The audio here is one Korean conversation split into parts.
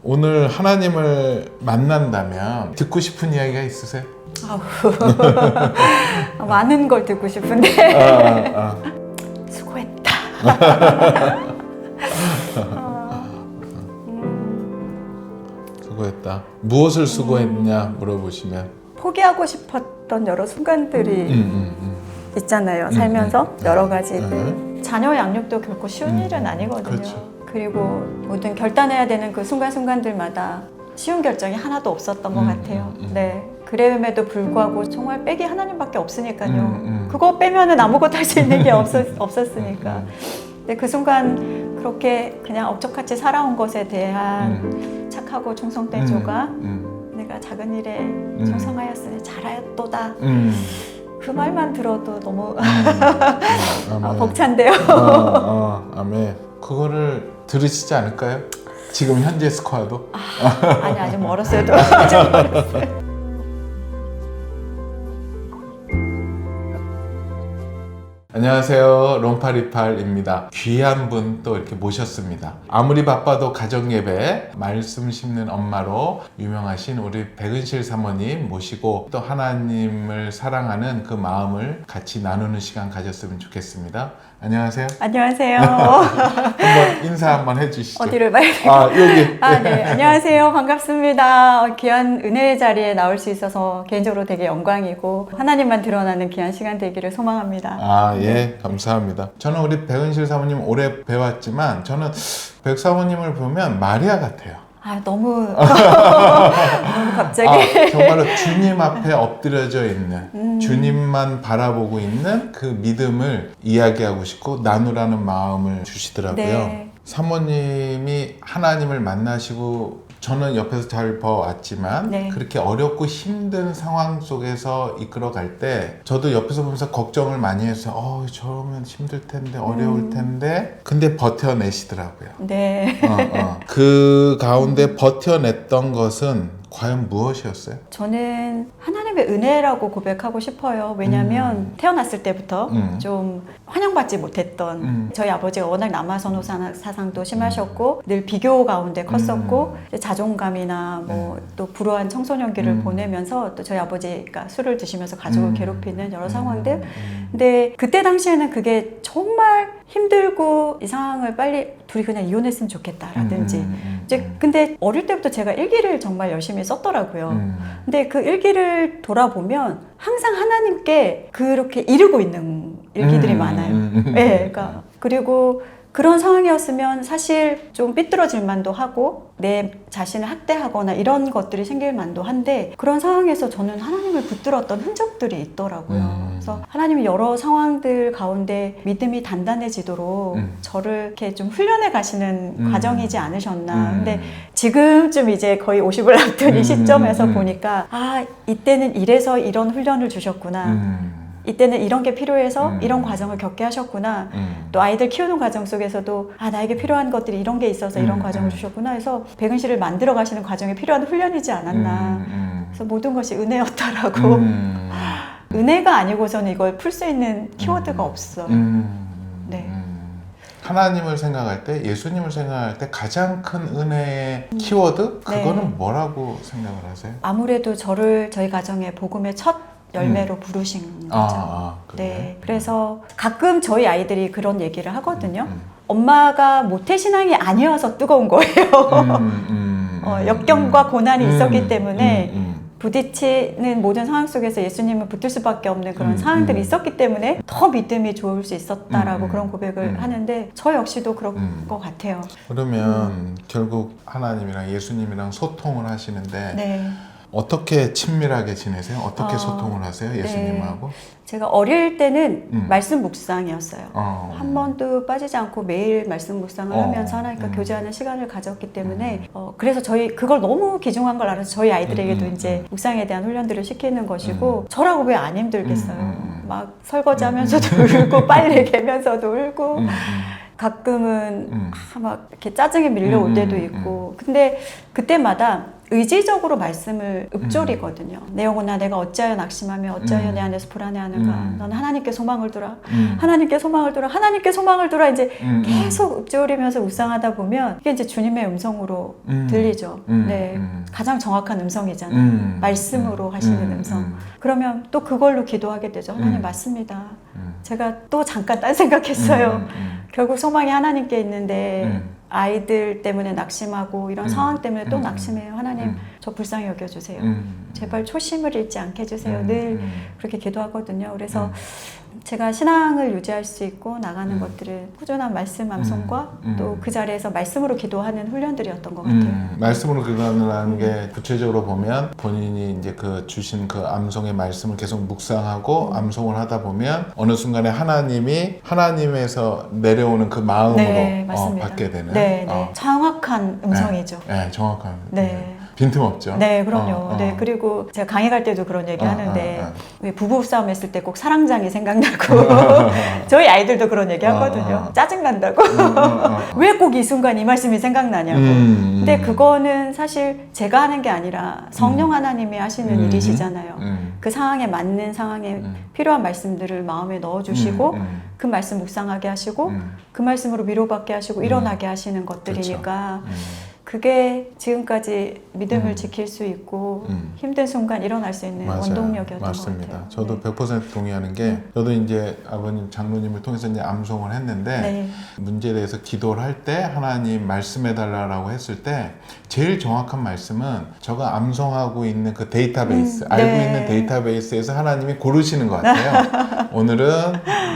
오늘 하나님을 만난다면 듣고 싶은 이야기가 있으세요? 아우, 많은 걸 듣고 싶은데 수고했다. 수고했다. 무엇을 수고했냐 물어보시면 포기하고 싶었던 여러 순간들이 있잖아요. 살면서 여러 가지들. 자녀 양육도 결코 쉬운 일은 아니거든요. 그렇죠. 그리고 모든 결단해야 되는 그 순간순간들마다 쉬운 결정이 하나도 없었던 것 같아요. 네. 그럼에도 불구하고 정말 빼기 하나님밖에 없으니까요. 그거 빼면은 아무것도 할 수 있는 게 없었으니까. 근데 그 순간 그렇게 그냥 억척같이 살아온 것에 대한 착하고 충성된 조가 내가 작은 일에 충성하였으니 잘하였도다. 그 말만 들어도 너무 벅찬데요. 아멘. 그거를 들으시지 않을까요? 지금 현재 스코어도? 아니 아직 멀었어요. 또 아직 멀었어요. 안녕하세요. 롬파리팔입니다. 귀한 분 또 이렇게 모셨습니다. 아무리 바빠도 가정예배 말씀 심는 엄마로 유명하신 우리 백은실 사모님 모시고 또 하나님을 사랑하는 그 마음을 같이 나누는 시간 가졌으면 좋겠습니다. 안녕하세요. 안녕하세요. 한번 인사 한번 해주시죠. 어디를 봐야 돼요? 여기. 네. 안녕하세요. 반갑습니다. 귀한 은혜의 자리에 나올 수 있어서 개인적으로 되게 영광이고 하나님만 드러나는 귀한 시간 되기를 소망합니다. 예, 감사합니다. 저는 우리 백은실 사모님 오래 배웠지만 저는 백 사모님을 보면 마리아 같아요. 너무 너무 갑자기 정말로 주님 앞에 엎드려져 있는 주님만 바라보고 있는 그 믿음을 이야기하고 싶고 나누라는 마음을 주시더라고요. 네. 사모님이 하나님을 만나시고 저는 옆에서 잘 봐왔지만 네. 그렇게 어렵고 힘든 상황 속에서 이끌어갈 때 저도 옆에서 보면서 걱정을 많이 해서 저러면 힘들 텐데 어려울 텐데 근데 버텨내시더라고요. 네. 그 가운데 버텨냈던 것은 과연 무엇이었어요? 저는 하나님의 은혜라고 고백하고 싶어요. 왜냐하면 태어났을 때부터 좀 환영받지 못했던 저희 아버지가 워낙 남아선호 사상도 심하셨고 늘 비교 가운데 컸었고 자존감이나 뭐 또 불우한 청소년기를 보내면서 또 저희 아버지가 술을 드시면서 가족을 괴롭히는 여러 상황들. 근데 그때 당시에는 그게 정말 힘들고 이 상황을 빨리 둘이 그냥 이혼했으면 좋겠다라든지 이제 근데 어릴 때부터 제가 일기를 정말 열심히 썼더라고요. 근데 그 일기를 돌아보면 항상 하나님께 그렇게 이르고 있는 일기들이 많아요. 네, 그러니까 그리고 그런 상황이었으면 사실 좀 삐뚤어질 만도 하고 내 자신을 학대하거나 이런 것들이 생길 만도 한데 그런 상황에서 저는 하나님을 붙들었던 흔적들이 있더라고요. 그래서 하나님이 여러 상황들 가운데 믿음이 단단해지도록 저를 이렇게 좀 훈련해 가시는 과정이지 않으셨나. 근데 지금쯤 이제 거의 50을 앞둔 이 시점에서 보니까 이때는 이래서 이런 훈련을 주셨구나. 이때는 이런 게 필요해서 이런 과정을 겪게 하셨구나. 또 아이들 키우는 과정 속에서도 나에게 필요한 것들이 이런 게 있어서 이런 과정을 주셨구나 해서 백은실을 만들어 가시는 과정에 필요한 훈련이지 않았나. 그래서 모든 것이 은혜였다라고. 은혜가 아니고서는 이걸 풀 수 있는 키워드가 없어요. 네. 하나님을 생각할 때, 예수님을 생각할 때 가장 큰 은혜의 키워드? 그거는 네. 뭐라고 생각을 하세요? 아무래도 저를 저희 가정의 복음의 첫 열매로 부르신 거죠. 네. 그래서 가끔 저희 아이들이 그런 얘기를 하거든요. 엄마가 모태신앙이 아니어서 뜨거운 거예요. 역경과 고난이 있었기 때문에 부딪히는 모든 상황 속에서 예수님을 붙들 수밖에 없는 그런 상황들이 있었기 때문에 더 믿음이 좋을 수 있었다라고 그런 고백을 하는데 저 역시도 그런 것 같아요. 그러면 결국 하나님이랑 예수님이랑 소통을 하시는데 네. 어떻게 친밀하게 지내세요? 어떻게 소통을 하세요? 예수님하고? 제가 어릴 때는 말씀 묵상이었어요. 한 번도 빠지지 않고 매일 말씀 묵상을 하면서 하나님과 교제하는 시간을 가졌기 때문에 그래서 저희 그걸 너무 귀중한 걸 알아서 저희 아이들에게도 이제 묵상에 대한 훈련들을 시키는 것이고 저라고 왜 안 힘들겠어요. 막 설거지하면서도 울고 빨래 개면서도 울고 가끔은 막 이렇게 짜증이 밀려올 때도 있고 근데 그때마다 의지적으로 말씀을 읊조리거든요. 내 영혼아 내가 어찌하여 낙심하며 어찌하여 내 안에서 불안해하는가. 너는 하나님께 소망을 두라. 하나님께 소망을 두라. 하나님께 소망을 두라. 이제 계속 읊조리면서 묵상하다 보면 이게 이제 주님의 음성으로 들리죠. 네, 가장 정확한 음성이잖아요. 말씀으로 하시는 음성. 그러면 또 그걸로 기도하게 되죠. 하나님 맞습니다. 제가 또 잠깐 딴 생각했어요. 결국 소망이 하나님께 있는데 아이들 때문에 낙심하고 이런 상황 때문에 또 낙심해요. 하나님 저 불쌍히 여겨주세요. 제발 초심을 잃지 않게 해주세요. 늘 그렇게 기도하거든요. 그래서 제가 신앙을 유지할 수 있고 나가는 것들은 꾸준한 말씀 암송과 또 그 자리에서 말씀으로 기도하는 훈련들이었던 것 같아요. 말씀으로 기도하는 게 구체적으로 보면 본인이 이제 그 주신 그 암송의 말씀을 계속 묵상하고 암송을 하다 보면 어느 순간에 하나님이 하나님에서 내려오는 그 마음으로 네, 맞습니다. 받게 되는 네, 네. 정확한 음성이죠. 네, 정확한. 네. 빈틈없죠. 네, 그럼요. 네, 그리고 제가 강의 갈 때도 그런 얘기 하는데 왜 부부 싸움 했을 때 꼭 사랑장이 생각나고 저희 아이들도 그런 얘기 하거든요. 짜증난다고. 왜 꼭 이 순간 이 말씀이 생각나냐고. 근데 그거는 사실 제가 하는 게 아니라 성령 하나님이 하시는 일이시잖아요. 그 상황에 맞는 상황에 필요한 말씀들을 마음에 넣어주시고 그 말씀 묵상하게 하시고 그 말씀으로 위로받게 하시고 일어나게 하시는 것들이니까 그게 지금까지 믿음을 지킬 수 있고 힘든 순간 일어날 수 있는 맞아요. 원동력이었던 맞습니다. 것 같아요. 저도 100% 동의하는 게 저도 이제 아버님 장로님을 통해서 이제 암송을 했는데 네. 문제에 대해서 기도를 할 때 하나님 말씀해달라고 했을 때 제일 정확한 말씀은 제가 암송하고 있는 그 데이터베이스 알고 네. 있는 데이터베이스에서 하나님이 고르시는 것 같아요. 오늘은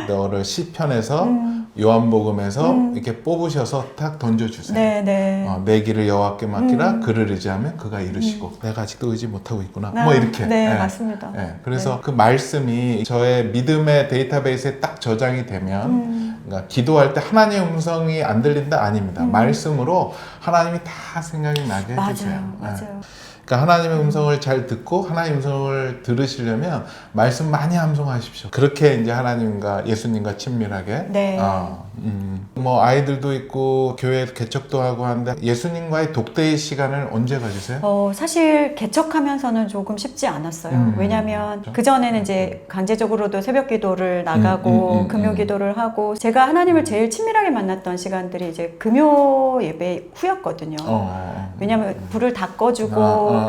너를 시편에서 요한복음에서 이렇게 뽑으셔서 딱 던져주세요. 네, 네. 내 길을 여호와께 맡기라 그를 의지하면 그가 이루시고 내가 아직도 의지 못하고 있구나 뭐 이렇게 네, 맞습니다. 그래서 그 말씀이 저의 믿음의 데이터베이스에 딱 저장이 되면 그러니까 기도할 때 하나님의 음성이 안 들린다? 아닙니다. 말씀으로 하나님이 다 생각이 나게 해주세요. 맞아요. 그러니까 하나님의 음성을 잘 듣고 하나님의 음성을 들으시려면 말씀 많이 암송하십시오. 그렇게 이제 하나님과 예수님과 친밀하게. 네. 뭐 아이들도 있고 교회 개척도 하고 하는데 예수님과의 독대의 시간을 언제 가지세요? 사실 개척하면서는 조금 쉽지 않았어요. 왜냐하면 그 전에는 이제 강제적으로도 새벽 기도를 나가고 금요 기도를 하고 제가 하나님을 제일 친밀하게 만났던 시간들이 이제 금요 예배 후였거든요. 왜냐하면 불을 다 꺼주고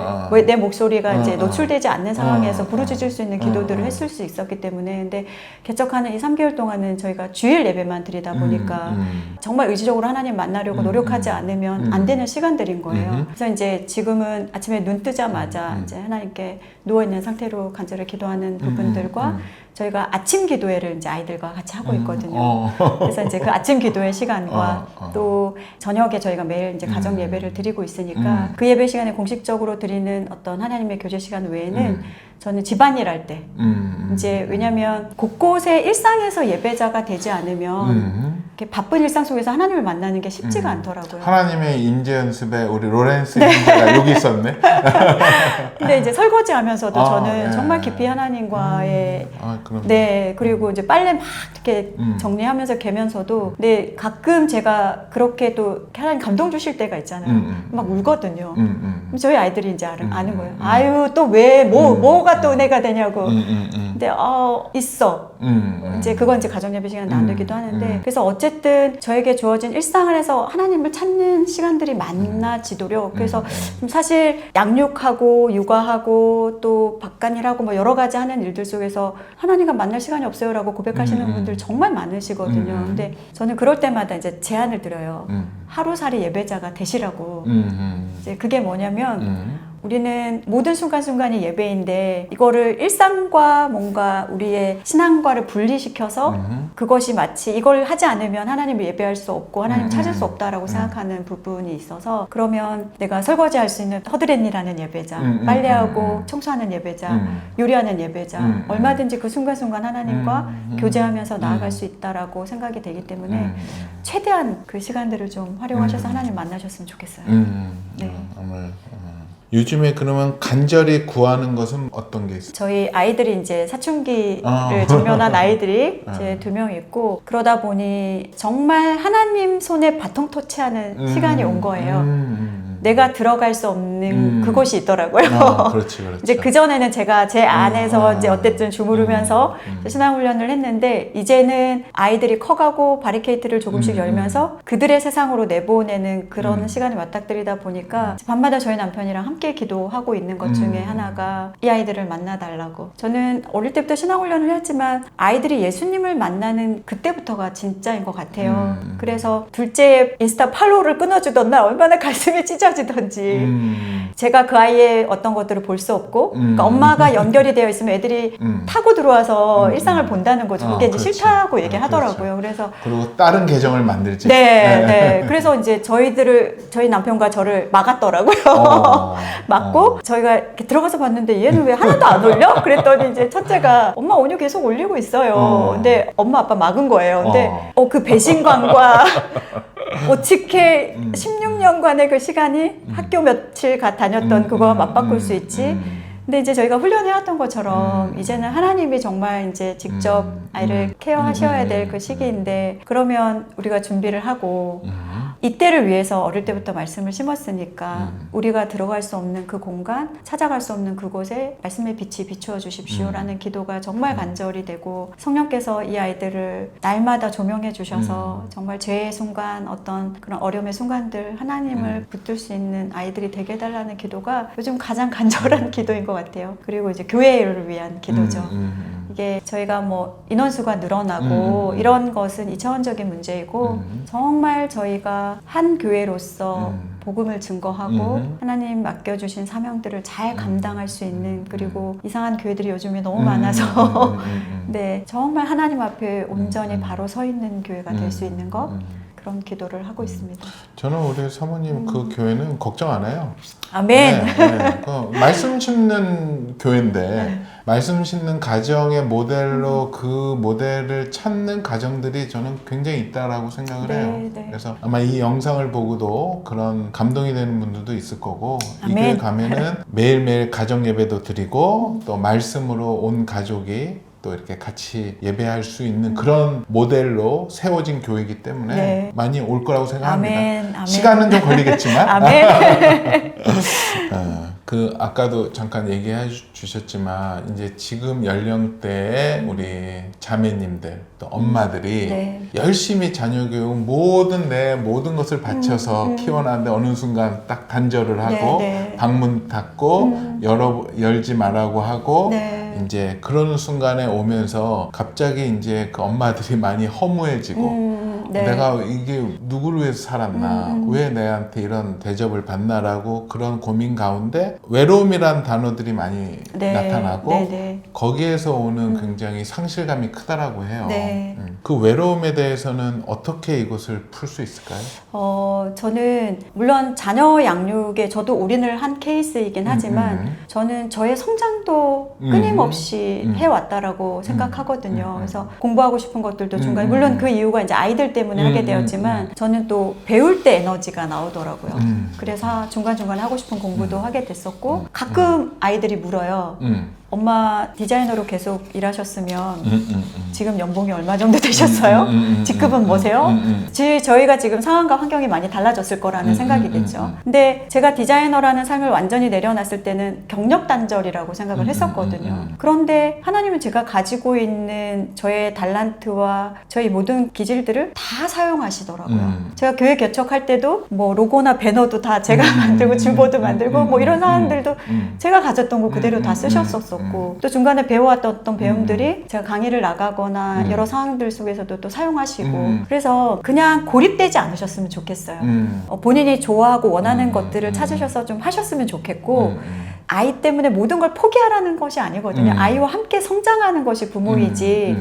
내 목소리가 이제 노출되지 않는 상황에서 부르짖을 수 있는 기도들을 했을 수 있었기 때문에 근데 개척하는 이 3개월 동안은 저희가 주일 예배만 드리다 보니까 정말 의지적으로 하나님 만나려고 노력하지 않으면 안 되는 시간들인 거예요. 그래서 이제 지금은 아침에 눈 뜨자마자 이제 하나님께 누워있는 상태로 간절히 기도하는 부분들과 저희가 아침 기도회를 이제 아이들과 같이 하고 있거든요. 그래서 이제 그 아침 기도회 시간과 또 저녁에 저희가 매일 이제 가정 예배를 드리고 있으니까 그 예배 시간에 공식적으로 드리는 어떤 하나님의 교제 시간 외에는 저는 집안일 할 때 이제 왜냐면 곳곳에 일상에서 예배자가 되지 않으면 이렇게 바쁜 일상 속에서 하나님을 만나는 게 쉽지가 않더라고요. 하나님의 인재 연습에 우리 로렌스 인재가 여기 있었네. 근데 이제 설거지 하면서도 저는 정말 깊이 하나님과의 네, 그리고 이제 빨래 막 이렇게 정리하면서 개면서도 근데 가끔 제가 그렇게 또 하나님 감동 주실 때가 있잖아요. 막 울거든요. 그럼 저희 아이들이 이제 아는 거예요. 아유, 또 왜, 뭐가 또 은혜가 되냐고. 근데, 있어. 이제 그건 이제 가정예배 시간 나누기도 하는데, 그래서 어쨌든 저에게 주어진 일상 안에서 하나님을 찾는 시간들이 많아지도록, 그래서 사실 양육하고, 육아하고, 또 바깥일하고 뭐 여러 가지 하는 일들 속에서 하나님과 만날 시간이 없어요라고 고백하시는 분들 정말 많으시거든요. 근데 저는 그럴 때마다 이제 제안을 드려요. 하루살이 예배자가 되시라고. 이제 그게 뭐냐면, 우리는 모든 순간순간이 예배인데 이거를 일상과 뭔가 우리의 신앙과를 분리시켜서 그것이 마치 이걸 하지 않으면 하나님을 예배할 수 없고 하나님을 찾을 수 없다라고 생각하는 부분이 있어서 그러면 내가 설거지할 수 있는 허드렛일하는 예배자, 빨래하고 청소하는 예배자, 요리하는 예배자 얼마든지 그 순간순간 하나님과 교제하면서 나아갈 수 있다라고 생각이 되기 때문에 최대한 그 시간들을 좀 활용하셔서 하나님 만나셨으면 좋겠어요. 네. 오늘 요즘에 그러면 간절히 구하는 것은 어떤 게 있어요? 저희 아이들이 이제 사춘기를直面한 아이들이 이제 2명 있고, 그러다 보니 정말 하나님 손에 바통 터치하는 시간이 온 거예요. 내가 들어갈 수 없는 그곳이 있더라고요. 그렇지. 이제 그전에는 제가 제 안에서 이제 어쨌든 주무르면서 신앙훈련을 했는데, 이제는 아이들이 커가고 바리케이트를 조금씩 열면서 그들의 세상으로 내보내는 그런 시간이 맞닥뜨리다 보니까 밤마다 저희 남편이랑 함께 기도하고 있는 것 중에 하나가 이 아이들을 만나달라고. 저는 어릴 때부터 신앙훈련을 했지만 아이들이 예수님을 만나는 그때부터가 진짜인 것 같아요. 그래서 둘째 인스타 팔로우를 끊어주던 날 얼마나 가슴이 찢어지던지. 제가 그 아이의 어떤 것들을 볼 수 없고, 그러니까 엄마가 연결이 되어 있으면 애들이 타고 들어와서 일상을 본다는 거죠. 그게 이제 그렇지. 싫다고 얘기하더라고요. 그래서 그리고 다른 계정을 만들지. 네. 그래서 이제 저희 남편과 저를 막았더라고요. 막고 저희가 이렇게 들어가서 봤는데 얘는 왜 하나도 안 올려? 그랬더니 이제 첫째가 엄마 오늘 계속 올리고 있어요. 근데 엄마 아빠 막은 거예요. 근데 그 배신감과 어떻게 16년간의 그 시간이 학교 며칠 다녔던 그거와 맞바꿀 수 있지? 근데 이제 저희가 훈련해왔던 것처럼 이제는 하나님이 정말 이제 직접 아이를 케어하셔야 될 그 시기인데, 그러면 우리가 준비를 하고 이때를 위해서 어릴 때부터 말씀을 심었으니까 우리가 들어갈 수 없는 그 공간, 찾아갈 수 없는 그곳에 말씀의 빛이 비추어 주십시오라는 기도가 정말 간절히 되고, 성령께서 이 아이들을 날마다 조명해 주셔서 정말 죄의 순간, 어떤 그런 어려움의 순간들 하나님을 붙들 수 있는 아이들이 되게 해달라는 기도가 요즘 가장 간절한 기도인 것 같아요. 그리고 이제 교회를 위한 기도죠. 이게 저희가 뭐 인원수가 늘어나고 이런 것은 2차원적인 문제이고, 정말 저희가 한 교회로서 복음을 증거하고 하나님 맡겨주신 사명들을 잘 감당할 수 있는, 그리고 이상한 교회들이 요즘에 너무 많아서 네, 정말 하나님 앞에 온전히 바로 서 있는 교회가 될 수 있는 것, 그런 기도를 하고 있습니다. 저는 우리 사모님 그 교회는 걱정 안 해요. 아멘. 네. 그 말씀 심는 교회인데 말씀 심는 가정의 모델로 그 모델을 찾는 가정들이 저는 굉장히 있다라고 생각을 해요. 그래서 아마 이 영상을 보고도 그런 감동이 되는 분들도 있을 거고, 이 교회 가면은 매일매일 가정 예배도 드리고 또 말씀으로 온 가족이 또 이렇게 같이 예배할 수 있는 그런 모델로 세워진 교회이기 때문에 많이 올 거라고 생각합니다. 아멘. 시간은 좀 걸리겠지만 아멘. 그 아까도 잠깐 얘기해 주셨지만 이제 지금 연령대의 우리 자매님들 또 엄마들이 열심히 자녀 교육 모든 것을 바쳐서 키워놨는데 어느 순간 딱 단절을 하고 방문 닫고 열지 말라고 하고 이제 그런 순간에 오면서 갑자기 이제 그 엄마들이 많이 허무해지고 내가 이게 누구를 위해서 살았나, 왜 내한테 이런 대접을 받나라고 그런 고민 가운데 외로움이란 단어들이 많이 나타나고 거기에서 오는 굉장히 상실감이 크다라고 해요. 그 외로움에 대해서는 어떻게 이것을 풀 수 있을까요? 저는 물론 자녀 양육에 저도 올인을 한 케이스이긴 하지만 저는 저의 성장도 끊임없이 해왔다라고 생각하거든요. 그래서 공부하고 싶은 것들도 중간에, 물론 그 이유가 이제 아이들 때문에 하게 되었지만 저는 또 배울 때 에너지가 나오더라고요. 그래서 중간중간에 하고 싶은 공부도 하게 됐었고, 가끔 아이들이 물어요. 엄마 디자이너로 계속 일하셨으면 지금 연봉이 얼마 정도 되셨어요? 직급은 뭐세요? 저희가 지금 상황과 환경이 많이 달라졌을 거라는 생각이겠죠. 근데 제가 디자이너라는 삶을 완전히 내려놨을 때는 경력 단절이라고 생각을 했었거든요. 그런데 하나님은 제가 가지고 있는 저의 달란트와 저희 모든 기질들을 다 사용하시더라고요. 제가 교회 개척할 때도 뭐 로고나 배너도 다 제가 만들고 줄보드 만들고 뭐 이런 사람들도 제가 가졌던 거 그대로 다 쓰셨었고, 또 중간에 배워왔던 어떤 배움들이 제가 강의를 나가거나 여러 상황들 속에서도 또 사용하시고, 그래서 그냥 고립되지 않으셨으면 좋겠어요. 본인이 좋아하고 원하는 것들을 찾으셔서 좀 하셨으면 좋겠고, 아이 때문에 모든 걸 포기하라는 것이 아니거든요. 아이와 함께 성장하는 것이 부모이지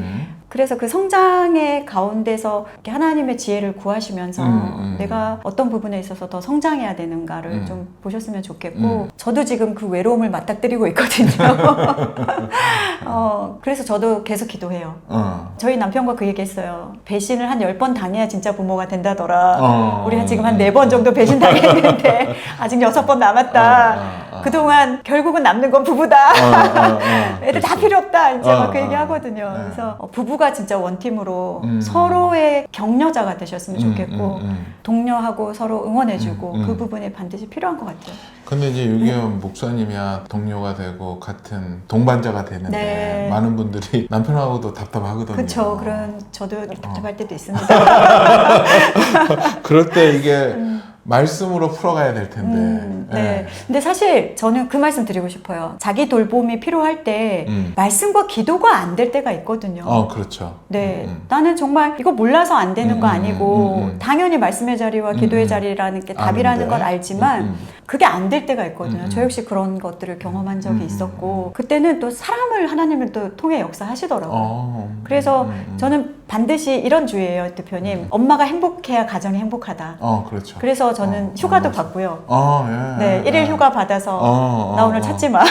그래서 그 성장의 가운데서 이렇게 하나님의 지혜를 구하시면서 내가 어떤 부분에 있어서 더 성장해야 되는가를 좀 보셨으면 좋겠고 저도 지금 그 외로움을 맞닥뜨리고 있거든요. 그래서 저도 계속 기도해요. 저희 남편과 그 얘기했어요. 배신을 한 10번 당해야 진짜 부모가 된다더라. 우리가 지금 한 4번 정도 배신 당했는데 아직 6번 남았다. 그동안 결국은 남는 건 부부다. 애들 다 필요 없다. 이제 막 그 얘기 하거든요. 그래서 부부가 진짜 원팀으로 서로의 격려자가 되셨으면 좋겠고 독려하고 서로 응원해주고 그 부분이 반드시 필요한 것 같아요. 근데 이제 유기현 목사님이야 동료가 되고 같은 동반자가 되는데 네. 많은 분들이 남편하고도 답답하거든요. 그렇죠. 그런 저도 답답할 때도 있습니다. 그럴 때 이게 말씀으로 풀어가야 될 텐데. 네. 근데 사실 저는 그 말씀 드리고 싶어요. 자기 돌봄이 필요할 때 말씀과 기도가 안 될 때가 있거든요. 그렇죠. 네. 나는 정말 이거 몰라서 안 되는 거 아니고 당연히 말씀의 자리와 기도의 자리라는 게 답이라는 걸 알지만 그게 안 될 때가 있거든요. 저 역시 그런 것들을 경험한 적이 있었고 그때는 또 사람을 하나님을 또 통해 역사하시더라고요. 그래서 저는 반드시 이런 주의예요, 대표님. 엄마가 행복해야 가정이 행복하다. 그렇죠. 그래서 저는 휴가도 받고요. 예. 네, 1일 휴가 받아서 나 오늘 찾지 마.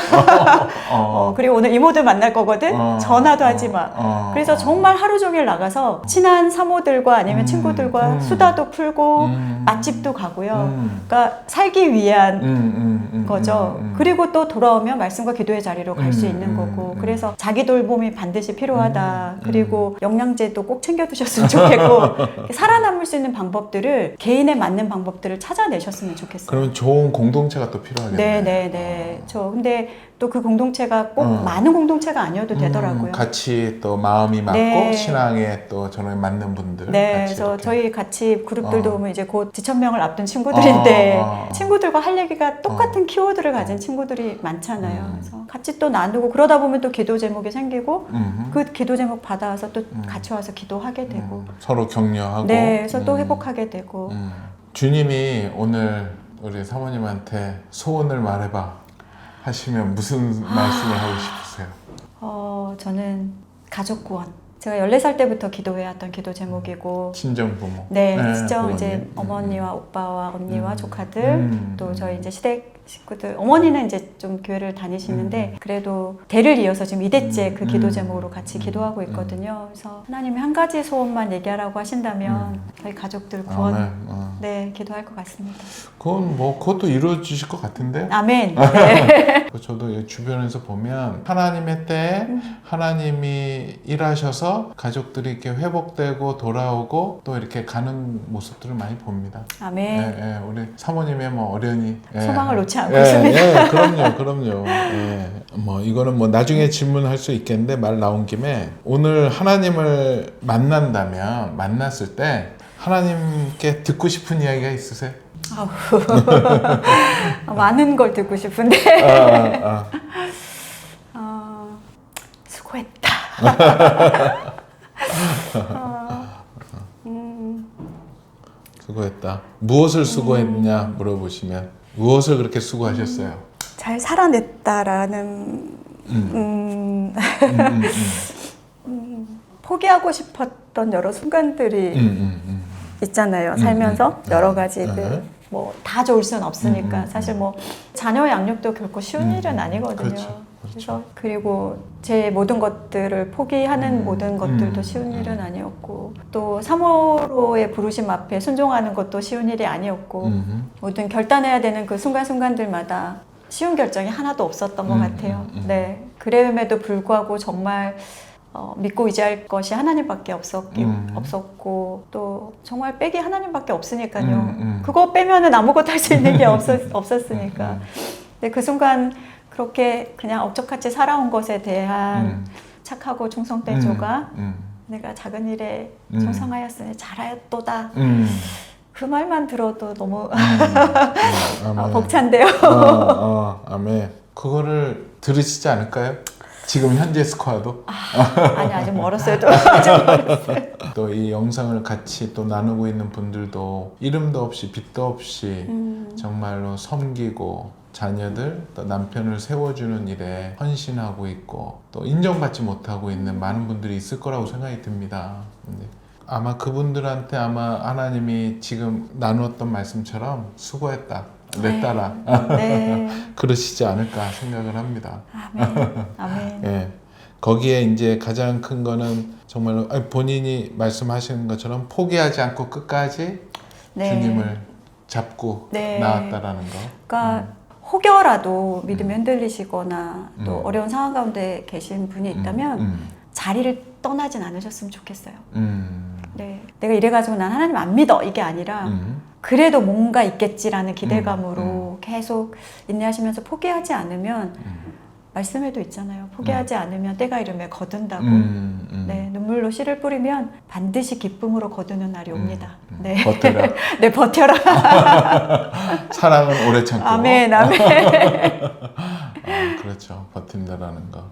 그리고 오늘 이모들 만날 거거든. 전화도 하지 마. 그래서 정말 하루 종일 나가서 친한 사모들과 아니면 친구들과 수다도 풀고 맛집도 가고요. 그러니까 살기 위한 거죠. 그리고 또 돌아오면 말씀과 기도의 자리로 갈 수 있는 거고. 그래서 자기 돌봄이 반드시 필요하다. 그리고 영양제도 꼭 챙겨 두셨으면 좋겠고 살아남을 수 있는 방법들을 개인에 맞는 방법들을 찾아내셨으면 좋겠어요. 그러면 좋은 공동체가 또 필요하겠네요. 네. 근데 또 그 공동체가 꼭 많은 공동체가 아니어도 되더라고요. 같이 또 마음이 맞고 네. 신앙에 또 저는 맞는 분들. 네, 같이 그래서 이렇게. 저희 같이 그룹들도 보면 이제 곧 지천명을 앞둔 친구들인데 친구들과 할 얘기가 똑같은 키워드를 가진 친구들이 많잖아요. 그래서 같이 또 나누고 그러다 보면 또 기도 제목이 생기고 그 기도 제목 받아와서 또 같이 와서 기도하게 되고 서로 격려하고. 네, 그래서 또 회복하게 되고 주님이 오늘 우리 사모님한테 소원을 말해봐 하시면 무슨 말씀을 하고 싶으세요? 저는 가족 구원. 제가 14살 때부터 기도해왔던 기도 제목이고 친정 부모. 네, 친정 부모님. 이제 어머니와 오빠와 언니와 조카들 또 저희 이제 시댁 식구들 어머니는 이제 좀 교회를 다니시는데 그래도 대를 이어서 지금 2대째 그 기도 제목으로 같이 기도하고 있거든요. 그래서 하나님이 한 가지 소원만 얘기하라고 하신다면 저희 가족들 구원 네 기도할 것 같습니다. 그건 뭐 그것도 이루어지실 것 같은데. 아멘. 네. 저도 주변에서 보면 하나님의 때에 하나님이 일하셔서 가족들이 이렇게 회복되고 돌아오고 또 이렇게 가는 모습들을 많이 봅니다. 아멘. 우리 사모님의 뭐 어련히 소망을 놓지 않고 있습니다. 그럼요. 뭐 이거는 뭐 나중에 질문할 수 있겠는데 말 나온 김에 오늘 하나님을 만났을 때 하나님께 듣고 싶은 이야기가 있으세요? 많은 걸 듣고 싶은데 수고했다. 수고했다. 무엇을 수고했냐 물어보시면 무엇을 그렇게 수고하셨어요? 잘 살아냈다라는 포기하고 싶었던 여러 순간들이 있잖아요. 살면서 여러 가지들 뭐 다 좋을 수는 없으니까 사실 뭐 자녀 양육도 결코 쉬운 일은 아니거든요. 그렇죠. 그래서 그리고 제 모든 것들을 포기하는 모든 것들도 쉬운 일은 아니었고 또 사모로의 부르심 앞에 순종하는 것도 쉬운 일이 아니었고 모든 결단해야 되는 그 순간순간들마다 쉬운 결정이 하나도 없었던 것 같아요. 네, 그럼에도 불구하고 정말 믿고 의지할 것이 하나님밖에 없었고 또 정말 백이 하나님밖에 없으니까요. 그거 빼면은 아무것도 할 수 있는 게 없었으니까. 근데 그 순간 그렇게 그냥 억적같이 살아온 것에 대한 착하고 충성된 조가 내가 작은 일에 충성하였으니 잘하였도다. 그 말만 들어도 너무 벅찬데요. 아멘. 그거를 들으시지 않을까요? 지금 현재 스코어도? 아니 아직 멀었어요. 또 이 영상을 같이 또 나누고 있는 분들도 이름도 없이 빛도 없이 정말로 섬기고 자녀들 또 남편을 세워주는 일에 헌신하고 있고 또 인정받지 못하고 있는 많은 분들이 있을 거라고 생각이 듭니다. 근데 아마 그분들한테 아마 하나님이 지금 나누었던 말씀처럼 수고했다 내 네. 딸아 네. 그러시지 않을까 생각을 합니다. 아멘. 아멘. 예. 거기에 이제 가장 큰 거는 정말로 본인이 말씀하시는 것처럼 포기하지 않고 끝까지 네. 주님을 잡고 네. 나왔다라는 거. 그러니까 혹여라도 믿음이 흔들리시거나 또 음. 어려운 상황 가운데 계신 분이 있다면 자리를 떠나진 않으셨으면 좋겠어요. 네, 내가 이래가지고 난 하나님 안 믿어 이게 아니라 그래도 뭔가 있겠지라는 기대감으로 계속 인내하시면서 포기하지 않으면 말씀에도 있잖아요. 포기하지 않으면 때가 이르면 거둔다고. 네, 눈물로 씨를 뿌리면 반드시 기쁨으로 거두는 날이 옵니다. 네, 버텨라. 네, 버텨라. 사랑은 오래 참고. 아멘, 아멘. 그렇죠. 버틴다라는 거.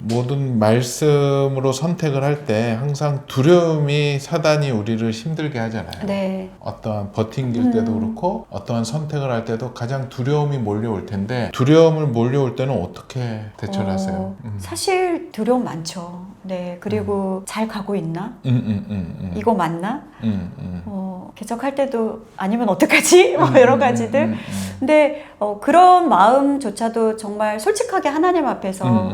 모든 말씀으로 선택을 할 때 항상 두려움이 사단이 우리를 힘들게 하잖아요. 네, 어떠한 버팅길 때도 그렇고 어떠한 선택을 할 때도 가장 두려움이 몰려올 텐데 두려움을 몰려올 때는 어떻게 대처를 하세요? 사실 두려움 많죠. 네, 그리고 잘 가고 있나? 이거 맞나? 개척할 때도 아니면 어떡하지? 뭐 여러 가지들. 근데 그런 마음조차도 정말 솔직하게 하나님 앞에서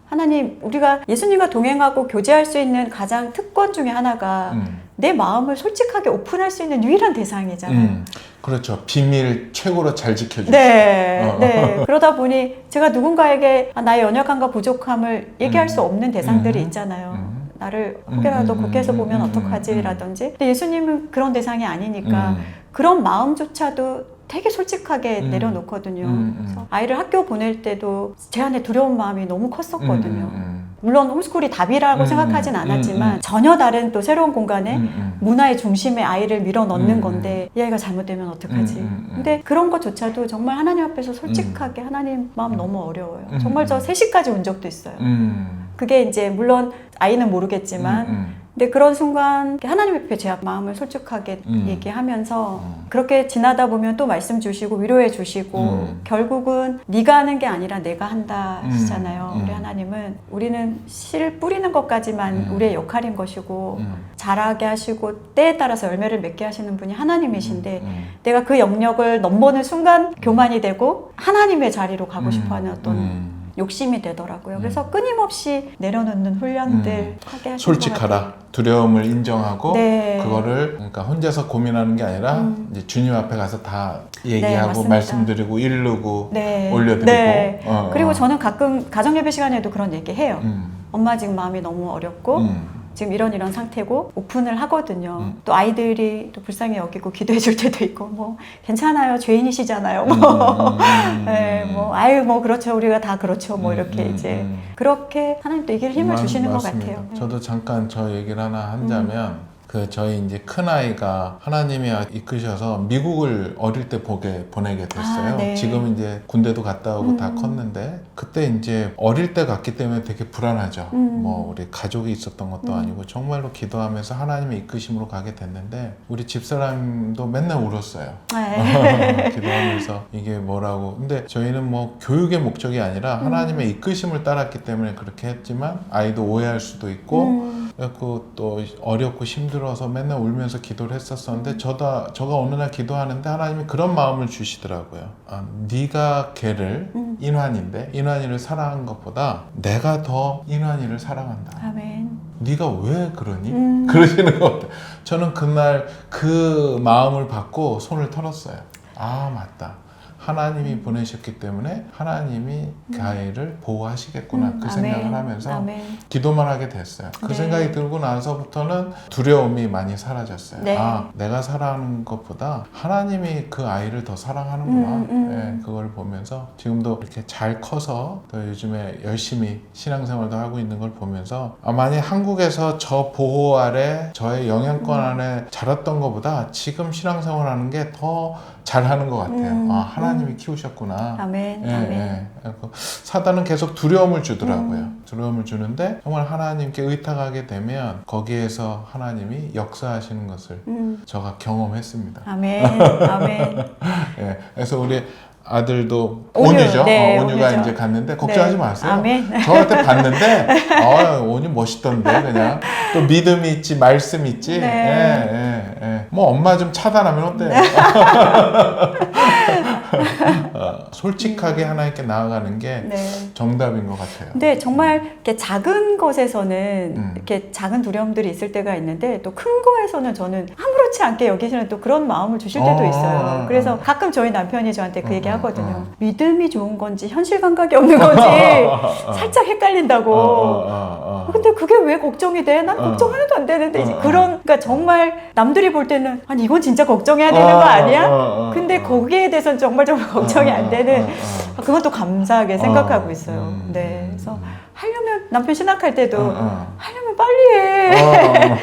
하나님, 우리가 예수님과 동행하고 교제할 수 있는 가장 특권 중에 하나가 내 마음을 솔직하게 오픈할 수 있는 유일한 대상이잖아요. 그렇죠. 비밀 최고로 잘 지켜주시고. 네, 네. 그러다 보니 제가 누군가에게 나의 연약함과 부족함을 얘기할 수 없는 대상들이 있잖아요. 나를 혹여라도 국회에서 보면 어떡하지라든지. 근데 예수님은 그런 대상이 아니니까 그런 마음조차도 되게 솔직하게 내려놓거든요. 그래서 아이를 학교 보낼 때도 제 안에 두려운 마음이 너무 컸었거든요. 물론 홈스쿨이 답이라고 생각하진 않았지만 전혀 다른 또 새로운 공간에 문화의 중심에 아이를 밀어 넣는 건데 이 아이가 잘못되면 어떡하지? 근데 그런 것조차도 정말 하나님 앞에서 솔직하게 하나님 마음 너무 어려워요. 정말 저 3시까지 온 적도 있어요. 그게 이제 물론 아이는 모르겠지만 근데 그런 순간 하나님 앞에 제 마음을 솔직하게 얘기하면서 그렇게 지나다 보면 또 말씀 주시고 위로해 주시고 결국은 네가 하는 게 아니라 내가 한다 하시잖아요. 우리 하나님은 우리는 씨를 뿌리는 것까지만 우리의 역할인 것이고 자라게 하시고 때에 따라서 열매를 맺게 하시는 분이 하나님이신데 내가 그 영역을 넘보는 순간 교만이 되고 하나님의 자리로 가고 싶어하는 어떤 욕심이 되더라고요. 그래서 끊임없이 내려놓는 훈련들 하게 하시는 솔직하라. 것 같아요. 두려움을 인정하고 네. 그거를 그러니까 혼자서 고민하는 게 아니라 이제 주님 앞에 가서 다 얘기하고 맞습니다. 말씀드리고 이르고 네. 올려드리고. 네. 그리고 저는 가끔 가정예배 시간에도 그런 얘기 해요. 엄마 지금 마음이 너무 어렵고 지금 이런 상태고 오픈을 하거든요. 또 아이들이 또 불쌍히 여기고 기도해 줄 때도 있고 뭐 괜찮아요. 죄인이시잖아요. 뭐 네, 뭐 아유 뭐 그렇죠. 우리가 다 그렇죠. 뭐 이렇게 이제 그렇게 하나님 또 이길 힘을 주시는 맞습니다. 것 같아요. 저도 잠깐 저 얘기를 하나 한다면 저희 이제 큰 아이가 하나님이 이끄셔서 미국을 어릴 때 보내게 됐어요. 네. 지금 이제 군대도 갔다 오고 다 컸는데 그때 이제 어릴 때 갔기 때문에 되게 불안하죠. 뭐 우리 가족이 있었던 것도 아니고 정말로 기도하면서 하나님의 이끄심으로 가게 됐는데 우리 집사람도 맨날 울었어요. 네. 기도하면서 이게 뭐라고. 근데 저희는 뭐 교육의 목적이 아니라 하나님의 이끄심을 따랐기 때문에 그렇게 했지만 아이도 오해할 수도 있고 그래서 또 어렵고 힘들어서 맨날 울면서 기도를 했었었는데 저가 어느 날 기도하는데 하나님이 그런 마음을 주시더라고요. 네가 걔를 인환이를 사랑한 것보다 내가 더 인환이를 사랑한다. 아멘. 네가 왜 그러니? 그러시는 것 같아요. 저는 그날 그 마음을 받고 손을 털었어요. 아 맞다. 하나님이 보내셨기 때문에 하나님이 그 아이를 보호하시겠구나 그 생각을 하면서 아멘. 기도만 하게 됐어요. 그 네. 생각이 들고 나서부터는 두려움이 많이 사라졌어요. 네. 아 내가 사랑하는 것보다 하나님이 그 아이를 더 사랑하는구나. 네, 그걸 보면서 지금도 이렇게 잘 커서 또 요즘에 열심히 신앙생활도 하고 있는 걸 보면서 만약 한국에서 저 보호 아래 저의 영향권 안에 자랐던 것보다 지금 신앙생활하는 게 더 잘하는 것 같아요. 하나님이 키우셨구나. 아멘. 예, 아멘. 예. 사단은 계속 두려움을 주더라고요. 두려움을 주는데 정말 하나님께 의탁하게 되면 거기에서 하나님이 역사하시는 것을 제가 경험했습니다. 아멘. 아멘. 예, 그래서 우리 아들도 온유, 온유죠. 네, 온유가 온유죠. 이제 갔는데 걱정하지 네. 마세요. 아멘. 저한테 봤는데 온유 멋있던데 그냥 또 믿음이 있지 말씀 있지. 네. 뭐 엄마 좀 차단하면 어때? 솔직하게 하나님께 나아가는 게 네. 정답인 것 같아요. 근데 정말 이렇게 작은 것에서는 이렇게 작은 두려움들이 있을 때가 있는데 또 큰 거에서는 저는 아무렇지 않게 여기시는 또 그런 마음을 주실 때도 있어요. 그래서 가끔 저희 남편이 저한테 그 얘기 하거든요. 믿음이 좋은 건지 현실 감각이 없는 건지 살짝 헷갈린다고. 근데 그게 왜 걱정이 돼? 난 걱정 하나도 안 되는데 이제 그러니까 정말 남들이 볼 때는 아니 이건 진짜 걱정해야 되는 거 아니야? 근데 거기에 대해서는 정말 걱정이 안 되는 그건 또 감사하게 생각하고 있어요. 네, 그래서 하려면 남편 신학할 때도 하려면 빨리 해.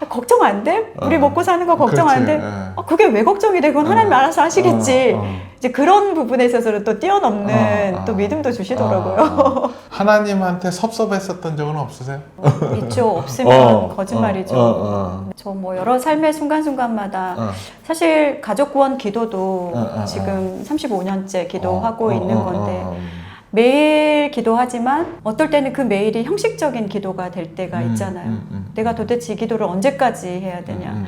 걱정 안 돼? 우리 먹고 사는 거 걱정 안 돼? 그게 왜 걱정이 돼? 그건 하나님 알아서 하시겠지. 이제 그런 부분에 있어서는 또 뛰어넘는 또 믿음도 주시더라고요. 하나님한테 섭섭했었던 적은 없으세요? 있죠. 없으면 거짓말이죠. 저 뭐 여러 삶의 순간순간마다 사실 가족 구원 기도도 지금 35년째 기도하고 있는 건데 매일 기도하지만 어떨 때는 그 매일이 형식적인 기도가 될 때가 있잖아요. 내가 도대체 이 기도를 언제까지 해야 되냐.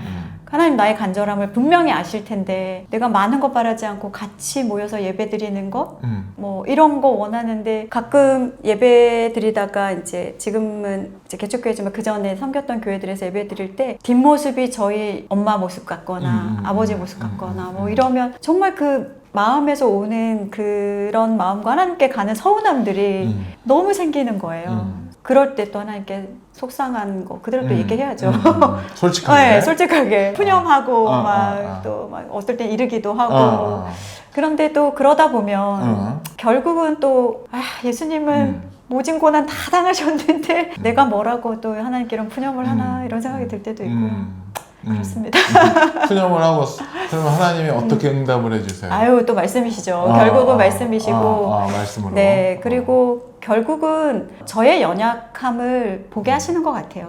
하나님 나의 간절함을 분명히 아실 텐데 내가 많은 거 바라지 않고 같이 모여서 예배 드리는 거? 뭐 이런 거 원하는데 가끔 예배 드리다가 이제 지금은 이제 개척교회지만 그 전에 섬겼던 교회들에서 예배 드릴 때 뒷모습이 저희 엄마 모습 같거나 아버지 모습 같거나 뭐 이러면 정말 그 마음에서 오는 그런 마음과 하나님께 가는 서운함들이 너무 생기는 거예요. 그럴 때 또 하나님께 속상한 거 그대로 또 얘기해야죠. 솔직하게. 네, 솔직하게 푸념하고 또 막 어떨 땐 이르기도 하고. 그런데 또 그러다 보면 결국은 또 예수님은 모진 고난 다 당하셨는데 내가 뭐라고 또 하나님께는 푸념을 하나 이런 생각이 들 때도 있고. 그렇습니다. 푸념을 하고 그러면 하나님이 어떻게 응답을 해주세요? 아유 또 말씀이시죠. 결국은 말씀이시고. 말씀으로. 네, 그리고 결국은 저의 연약함을 보게 하시는 것 같아요.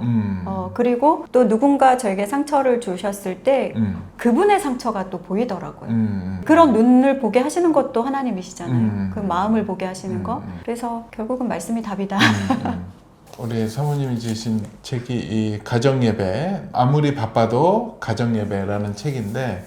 그리고 또 누군가 저에게 상처를 주셨을 때 그분의 상처가 또 보이더라고요. 그런 눈을 보게 하시는 것도 하나님이시잖아요. 그 마음을 보게 하시는 거. 그래서 결국은 말씀이 답이다. 우리 사모님이 지으신 책이 이 가정예배, 아무리 바빠도 가정예배라는 책인데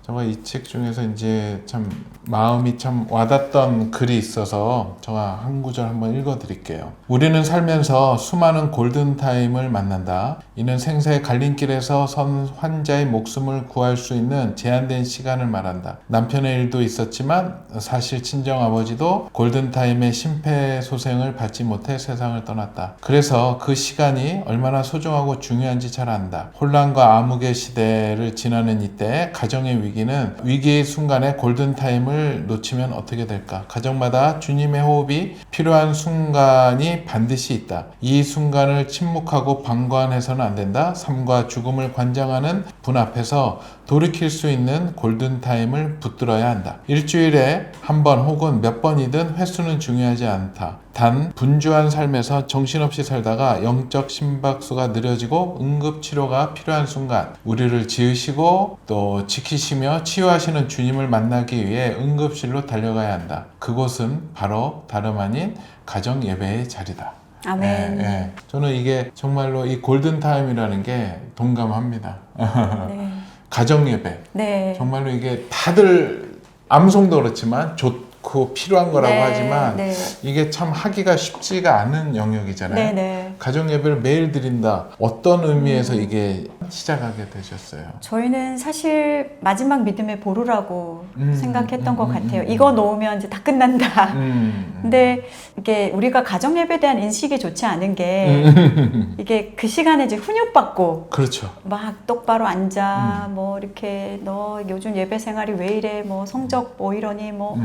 제가 이 책 중에서 이제 참 마음이 참 와닿던 글이 있어서 제가 한 구절 한번 읽어드릴게요. 우리는 살면서 수많은 골든타임을 만난다. 이는 생사의 갈림길에서 선 환자의 목숨을 구할 수 있는 제한된 시간을 말한다. 남편의 일도 있었지만 사실 친정아버지도 골든타임의 심폐소생을 받지 못해 세상을 떠났다. 그래서 그 시간이 얼마나 소중하고 중요한지 잘 안다. 혼란과 암흑의 시대를 지나는 이때 가정의 위기의 순간에 골든타임을 놓치면 어떻게 될까? 가정마다 주님의 호흡이 필요한 순간이 반드시 있다. 이 순간을 침묵하고 방관해서는 안 된다. 삶과 죽음을 관장하는 분 앞에서 돌이킬 수 있는 골든타임을 붙들어야 한다. 일주일에 한 번 혹은 몇 번이든 횟수는 중요하지 않다. 단 분주한 삶에서 정신없이 살다가 영적 심박수가 느려지고 응급치료가 필요한 순간 우리를 지으시고 또 지키시며 치유하시는 주님을 만나기 위해 응급실로 달려가야 한다. 그곳은 바로 다름 아닌 가정 예배의 자리다. 아멘. 저는 이게 정말로 이 골든타임이라는 게 동감합니다. 네. 가정 예배. 네. 정말로 이게 다들 암송도 그렇지만 좋고 필요한 거라고 하지만 이게 참 하기가 쉽지가 않은 영역이잖아요. 가정 예배를 매일 드린다. 어떤 의미에서 이게 시작하게 되셨어요? 저희는 사실 마지막 믿음의 보루라고 생각했던 것 같아요. 이거 놓으면 이제 다 끝난다. 근데 이게 우리가 가정 예배에 대한 인식이 좋지 않은 게 이게 그 시간에 이제 훈육받고 그렇죠. 막 똑바로 앉아 뭐 이렇게 너 요즘 예배 생활이 왜 이래 뭐 성적 뭐 이러니 뭐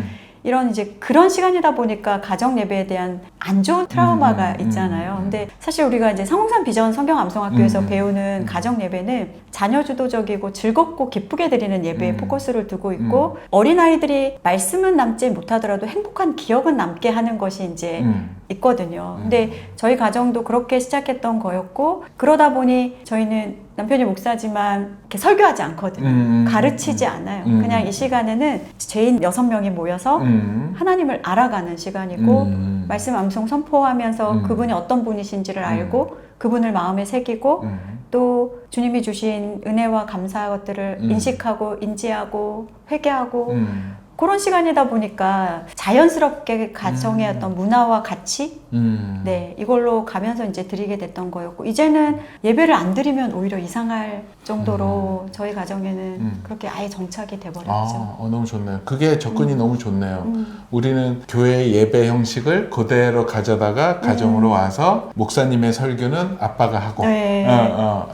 이런 이제 그런 시간이다 보니까 가정 예배에 대한 안 좋은 트라우마가 있잖아요. 근데 사실 우리가 이제 상홍산 비전 성경 암송학교에서 배우는 가정 예배는 자녀 주도적이고 즐겁고 기쁘게 드리는 예배에 포커스를 두고 있고 어린아이들이 말씀은 남지 못하더라도 행복한 기억은 남게 하는 것이 이제 있거든요. 근데 저희 가정도 그렇게 시작했던 거였고 그러다 보니 저희는 남편이 목사지만 이렇게 설교하지 않거든요. 가르치지 않아요. 그냥 이 시간에는 죄인 6명이 모여서 하나님을 알아가는 시간이고 말씀 암송 선포하면서 그분이 어떤 분이신지를 알고 그분을 마음에 새기고 또 주님이 주신 은혜와 감사한 것들을 인식하고 인지하고 회개하고 그런 시간이다 보니까 자연스럽게 가정의 어떤 문화와 가치 네, 이걸로 가면서 이제 드리게 됐던 거였고 이제는 예배를 안 드리면 오히려 이상할 정도로 저희 가정에는 그렇게 아예 정착이 돼버렸죠. 너무 좋네요. 그게 접근이 너무 좋네요. 우리는 교회 예배 형식을 그대로 가져다가 가정으로 와서 목사님의 설교는 아빠가 하고 네.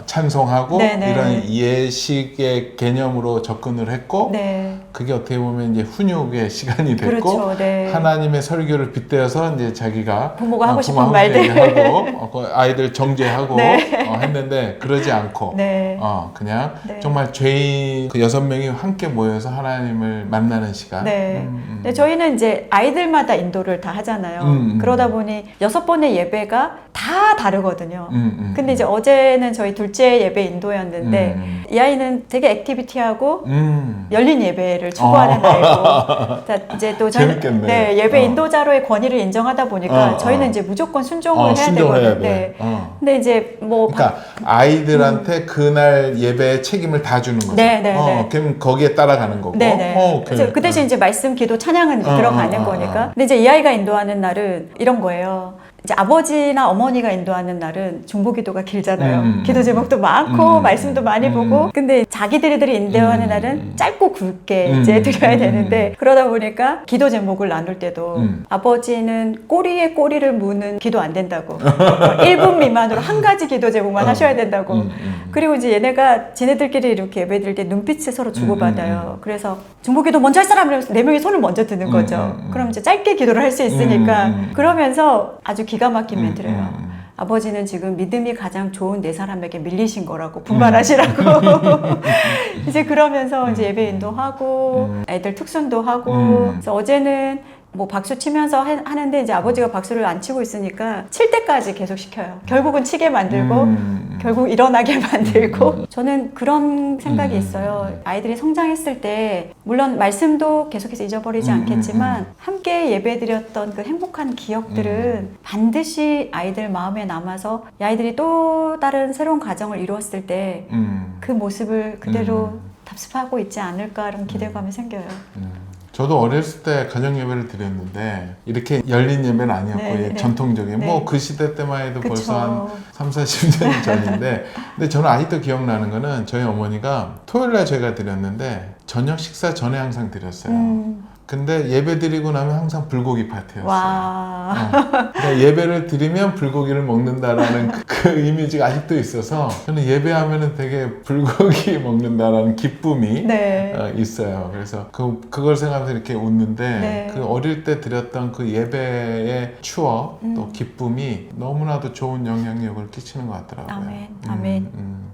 찬송하고 네네. 이런 예식의 개념으로 접근을 했고 네. 그게 어떻게 보면 이제 훈육의 시간이 됐고 그렇죠. 네. 하나님의 설교를 빗대어서 이제 자기가 부모가 하고 싶은 부모하고 말들 얘기하고 그 아이들 정죄하고 네. 했는데 그러지 않고 네. 그냥 네. 정말 죄인 그 6명이 함께 모여서 하나님을 만나는 시간. 네. 네, 저희는 이제 아이들마다 인도를 다 하잖아요. 그러다 보니 6번의 예배가 다 다르거든요. 근데 이제 어제는 저희 둘째 예배 인도였는데 이 아이는 되게 액티비티하고 열린 예배를 추구하는 아이고 자, 이제 또 저희 재밌겠네. 네, 예배 인도자로의 권위를 인정하다 보니까 저희는 이제 무조건 순종을 해야 되거든요. 네. 근데 이제 뭐 그러니까 아이들한테 그날 예배 책임을 다 주는 거죠. 네, 네, 네. 그럼 거기에 따라가는 거고. 네네. 그래서 그 대신 이제 말씀, 기도, 찬양은 들어가는 거니까. 근데 이제 이 아이가 인도하는 날은 이런 거예요. 이제 아버지나 어머니가 인도하는 날은 중보기도가 길잖아요. 기도 제목도 많고 말씀도 많이 보고. 근데 자기들이 인도하는 날은 짧고 굵게 이제 드려야 되는데 그러다 보니까 기도 제목을 나눌 때도 아버지는 꼬리에 꼬리를 무는 기도 안 된다고. 1분 미만으로 한 가지 기도 제목만 하셔야 된다고. 그리고 이제 얘네가 쟤네들끼리 이렇게 예배 드릴 때 눈빛을 서로 주고받아요. 그래서 중보기도 먼저 할 사람 이러면서 4명이 손을 먼저 드는 거죠. 그럼 이제 짧게 기도를 할 수 있으니까 그러면서 아주 기가 막힌 멘트를 해요. 아버지는 지금 믿음이 가장 좋은 4사람에게 밀리신 거라고 분발하시라고. 이제 그러면서 이제 예배 인도하고 애들 특순도 하고. 그래서 어제는 뭐 박수 치면서 하는데 이제 아버지가 박수를 안 치고 있으니까 칠 때까지 계속 시켜요. 결국은 치게 만들고 결국 일어나게 만들고 저는 그런 생각이 있어요. 아이들이 성장했을 때 물론 말씀도 계속해서 잊어버리지 않겠지만 함께 예배드렸던 그 행복한 기억들은 반드시 아이들 마음에 남아서 이 아이들이 또 다른 새로운 가정을 이루었을 때 그 모습을 그대로 답습하고 있지 않을까 이런 기대감이 생겨요. 저도 어렸을 때 가정 예배를 드렸는데 이렇게 열린 예배는 아니었고 네, 네. 전통적인 네. 뭐 그 시대 때만 해도 그쵸. 벌써 한 3, 40년 전인데 근데 저는 아직도 기억나는 거는 저희 어머니가 토요일날 저희가 드렸는데 저녁 식사 전에 항상 드렸어요. 근데 예배 드리고 나면 항상 불고기 파티였어요. 와. 그러니까 예배를 드리면 불고기를 먹는다라는 그 이미지가 아직도 있어서 저는 예배하면은 되게 불고기 먹는다라는 기쁨이 네. 있어요. 그래서 그걸 생각하면서 이렇게 웃는데 네. 그 어릴 때 드렸던 그 예배의 추억 또 기쁨이 너무나도 좋은 영향력을 끼치는 것 같더라고요. 아멘. 아멘.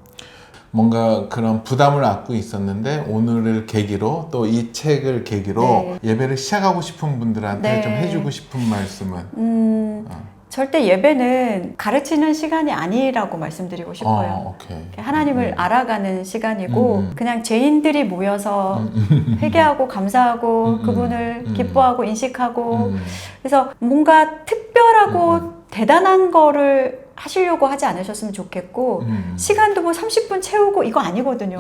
뭔가 그런 부담을 안고 있었는데 오늘을 계기로 또 이 책을 계기로 네. 예배를 시작하고 싶은 분들한테 네. 좀 해주고 싶은 말씀은 절대 예배는 가르치는 시간이 아니라고 말씀드리고 싶어요. 오케이. 하나님을 알아가는 시간이고 그냥 죄인들이 모여서 회개하고 감사하고 그분을 기뻐하고 인식하고 그래서 뭔가 특별하고 대단한 거를 하시려고 하지 않으셨으면 좋겠고 시간도 뭐 30분 채우고 이거 아니거든요.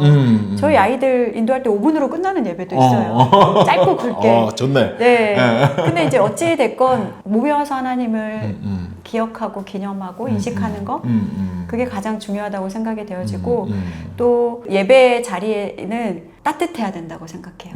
저희 아이들 인도할 때 5분으로 끝나는 예배도 있어요. 짧고 굵게. 좋네. 네. 근데 이제 어찌 됐건 모여서 하나님을 기억하고 기념하고 인식하는 거 그게 가장 중요하다고 생각이 되어지고 또 예배 자리에는 따뜻해야 된다고 생각해요.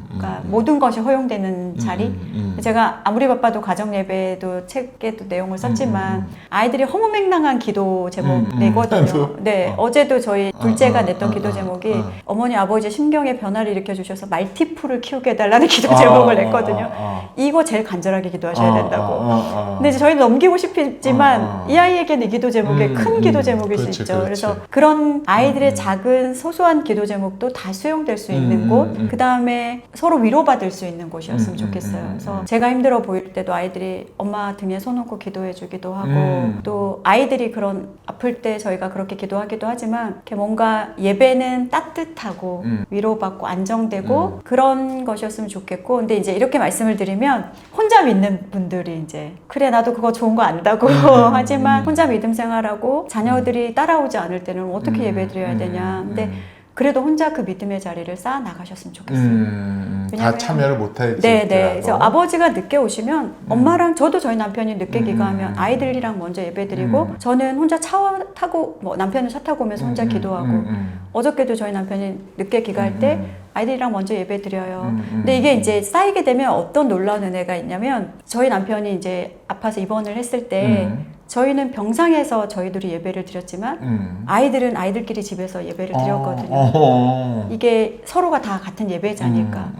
그러니까 모든 것이 허용되는 자리. 제가 아무리 바빠도 가정 예배도 책에도 내용을 썼지만 아이들이 허무맹랑한 기도 제목 내거든요. 네, 어제도 저희 둘째가 냈던 기도 제목이 어머니 아버지 심경의 변화를 일으켜 주셔서 말티푸를 키우게 해달라는 기도 제목을 냈거든요. 이거 제일 간절하게 기도하셔야 된다고. 근데 이제 저희는 넘기고 싶은 제목이지만 이 아이에게는 이 기도 제목이 큰 기도 제목일 수 그렇지, 있죠. 그렇지. 그래서 그런 아이들의 작은 소소한 기도 제목도 다 수용될 수 있는 곳, 그 다음에 서로 위로받을 수 있는 곳이었으면 좋겠어요. 그래서 제가 힘들어 보일 때도 아이들이 엄마 등에 손 얹고 기도해 주기도 하고 또 아이들이 그런 아플 때 저희가 그렇게 기도하기도 하지만 이렇게 뭔가 예배는 따뜻하고 위로받고 안정되고 그런 것이었으면 좋겠고, 근데 이제 이렇게 말씀을 드리면 혼자 믿는 분들이 이제 그래 나도 그거 좋은 거 안다고 하지만 혼자 믿음 생활하고 자녀들이 따라오지 않을 때는 어떻게 예배 드려야 되냐. 근데 그래도 혼자 그 믿음의 자리를 쌓아 나가셨으면 좋겠어요. 다 참여를 못하지. 네네. 그래서 아버지가 늦게 오시면 엄마랑 저도 저희 남편이 늦게 귀가하면 아이들이랑 먼저 예배드리고 저는 혼자 차 타고 뭐 남편은 차 타고 오면서 혼자 기도하고 어저께도 저희 남편이 늦게 귀가할 때 아이들이랑 먼저 예배드려요. 근데 이게 이제 쌓이게 되면 어떤 놀라운 은혜가 있냐면 저희 남편이 이제 아파서 입원을 했을 때 저희는 병상에서 저희들이 예배를 드렸지만 아이들은 아이들끼리 집에서 예배를 드렸거든요. 이게 서로가 다 같은 예배자니까.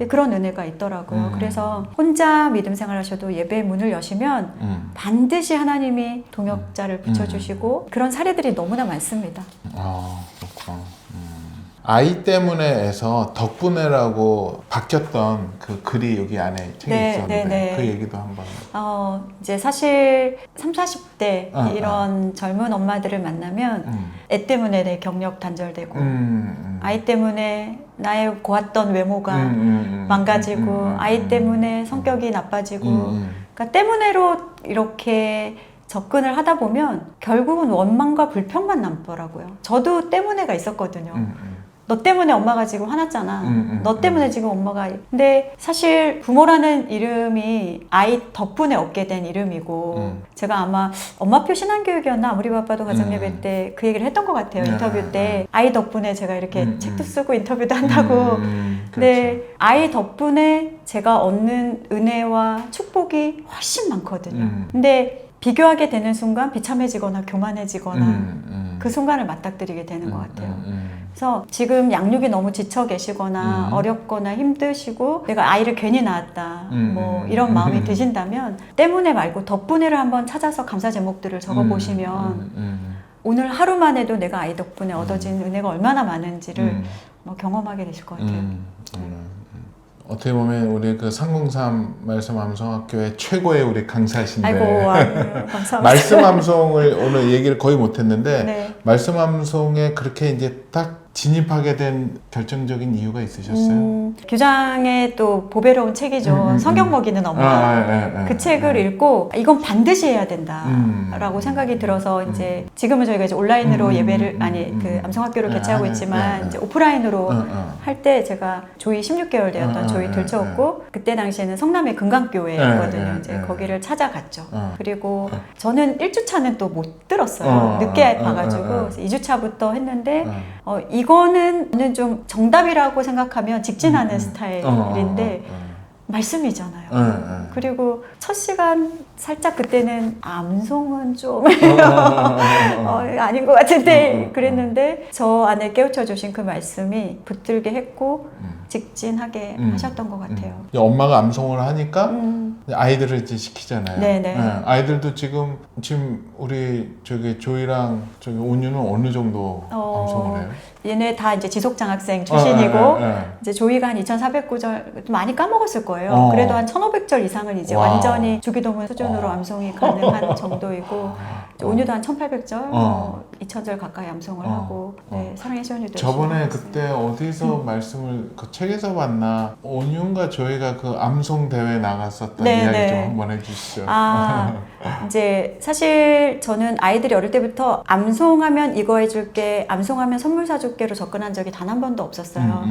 그런 은혜가 있더라고요. 그래서 혼자 믿음 생활하셔도 예배 문을 여시면 반드시 하나님이 동역자를 붙여주시고 그런 사례들이 너무나 많습니다. 그렇구나. 아이 때문에에서 덕분에라고 바뀌었던 그 글이 여기 안에 책에 있었는데 그 얘기도 한번. 이제 사실 30, 40대 이런 젊은 엄마들을 만나면 애 때문에 내 경력 단절되고 아이 때문에 나의 고왔던 외모가 망가지고 아이 때문에 성격이 나빠지고 그러니까 때문에로 이렇게 접근을 하다 보면 결국은 원망과 불평만 남더라고요. 저도 때문에가 있었거든요. 너 때문에 엄마가 지금 화났잖아. 너 때문에 지금 엄마가. 근데 사실 부모라는 이름이 아이 덕분에 얻게 된 이름이고 제가 아마 엄마표 신앙교육이었나 아무리 바빠도 가정예배 때 그 얘기를 했던 것 같아요. 인터뷰 때 아이 덕분에 제가 이렇게 책도 쓰고 인터뷰도 한다고. 근데 아이 덕분에 제가 얻는 은혜와 축복이 훨씬 많거든요. 근데 비교하게 되는 순간 비참해지거나 교만해지거나 그 순간을 맞닥뜨리게 되는 것 같아요. 그래서 지금 양육이 너무 지쳐 계시거나 어렵거나 힘드시고 내가 아이를 괜히 낳았다 뭐 이런 마음이 드신다면 때문에 말고 덕분에를 한번 찾아서 감사 제목들을 적어보시면 오늘 하루만 해도 내가 아이 덕분에 얻어진 은혜가 얼마나 많은지를 뭐 경험하게 되실 것 같아요. 어떻게 보면 우리 그 상공삼 말씀암송학교의 최고의 우리 강사신데 아이고, 감사합니다. 말씀암송을 오늘 얘기를 거의 못했는데 네. 말씀암송에 그렇게 이제 딱 진입하게 된 결정적인 이유가 있으셨어요? 규장의 또 보배로운 책이죠. 성경 먹이는 엄마. 그 책을 읽고 이건 반드시 해야 된다라고 생각이 들어서 이제 지금은 저희가 이제 온라인으로 예배를 그 암송학교를 개최하고 있지만 이제 오프라인으로 할 때 제가 조이 16개월 되었던 조이 들쳐왔고 그때 당시에는 성남의 금강교회였거든요. 이제 거기를 찾아갔죠. 그리고 저는 1주차는 또 못 들었어요. 늦게 봐가지고 2주차부터 했는데 이거는 저는 좀 정답이라고 생각하면 직진하는 스타일인데 말씀이잖아요. 그리고 첫 시간 살짝 그때는 암송은 좀 아닌 것 같은데 그랬는데 저 안에 깨우쳐 주신 그 말씀이 붙들게 했고 직진하게 하셨던 것 같아요. 엄마가 암송을 하니까 아이들을 이제 시키잖아요. 네네. 아이들도 지금 우리 저기 조이랑 저기 온유는 어느 정도 암송을 해요? 얘네 다 이제 지속장학생 출신이고 이제 조이가 한 2,400구절 많이 까먹었을 거예요. 그래도 한 1,500절 이상은 이제 완전히 주기도문 수준으로 암송이 가능한 정도이고 온유도 한 1,800절, 2,000절 가까이 암송을 하고 사랑의 시온유도 저번에 그때 어디서 말씀을 그 책에서 봤나 온유인가 조이가 그 암송 대회 나갔었던 이야기 좀 한번 해주시죠. 이제 사실 저는 아이들이 어릴 때부터 암송하면 이거 해줄게, 암송하면 선물 사줄게로 접근한 적이 단 한 번도 없었어요.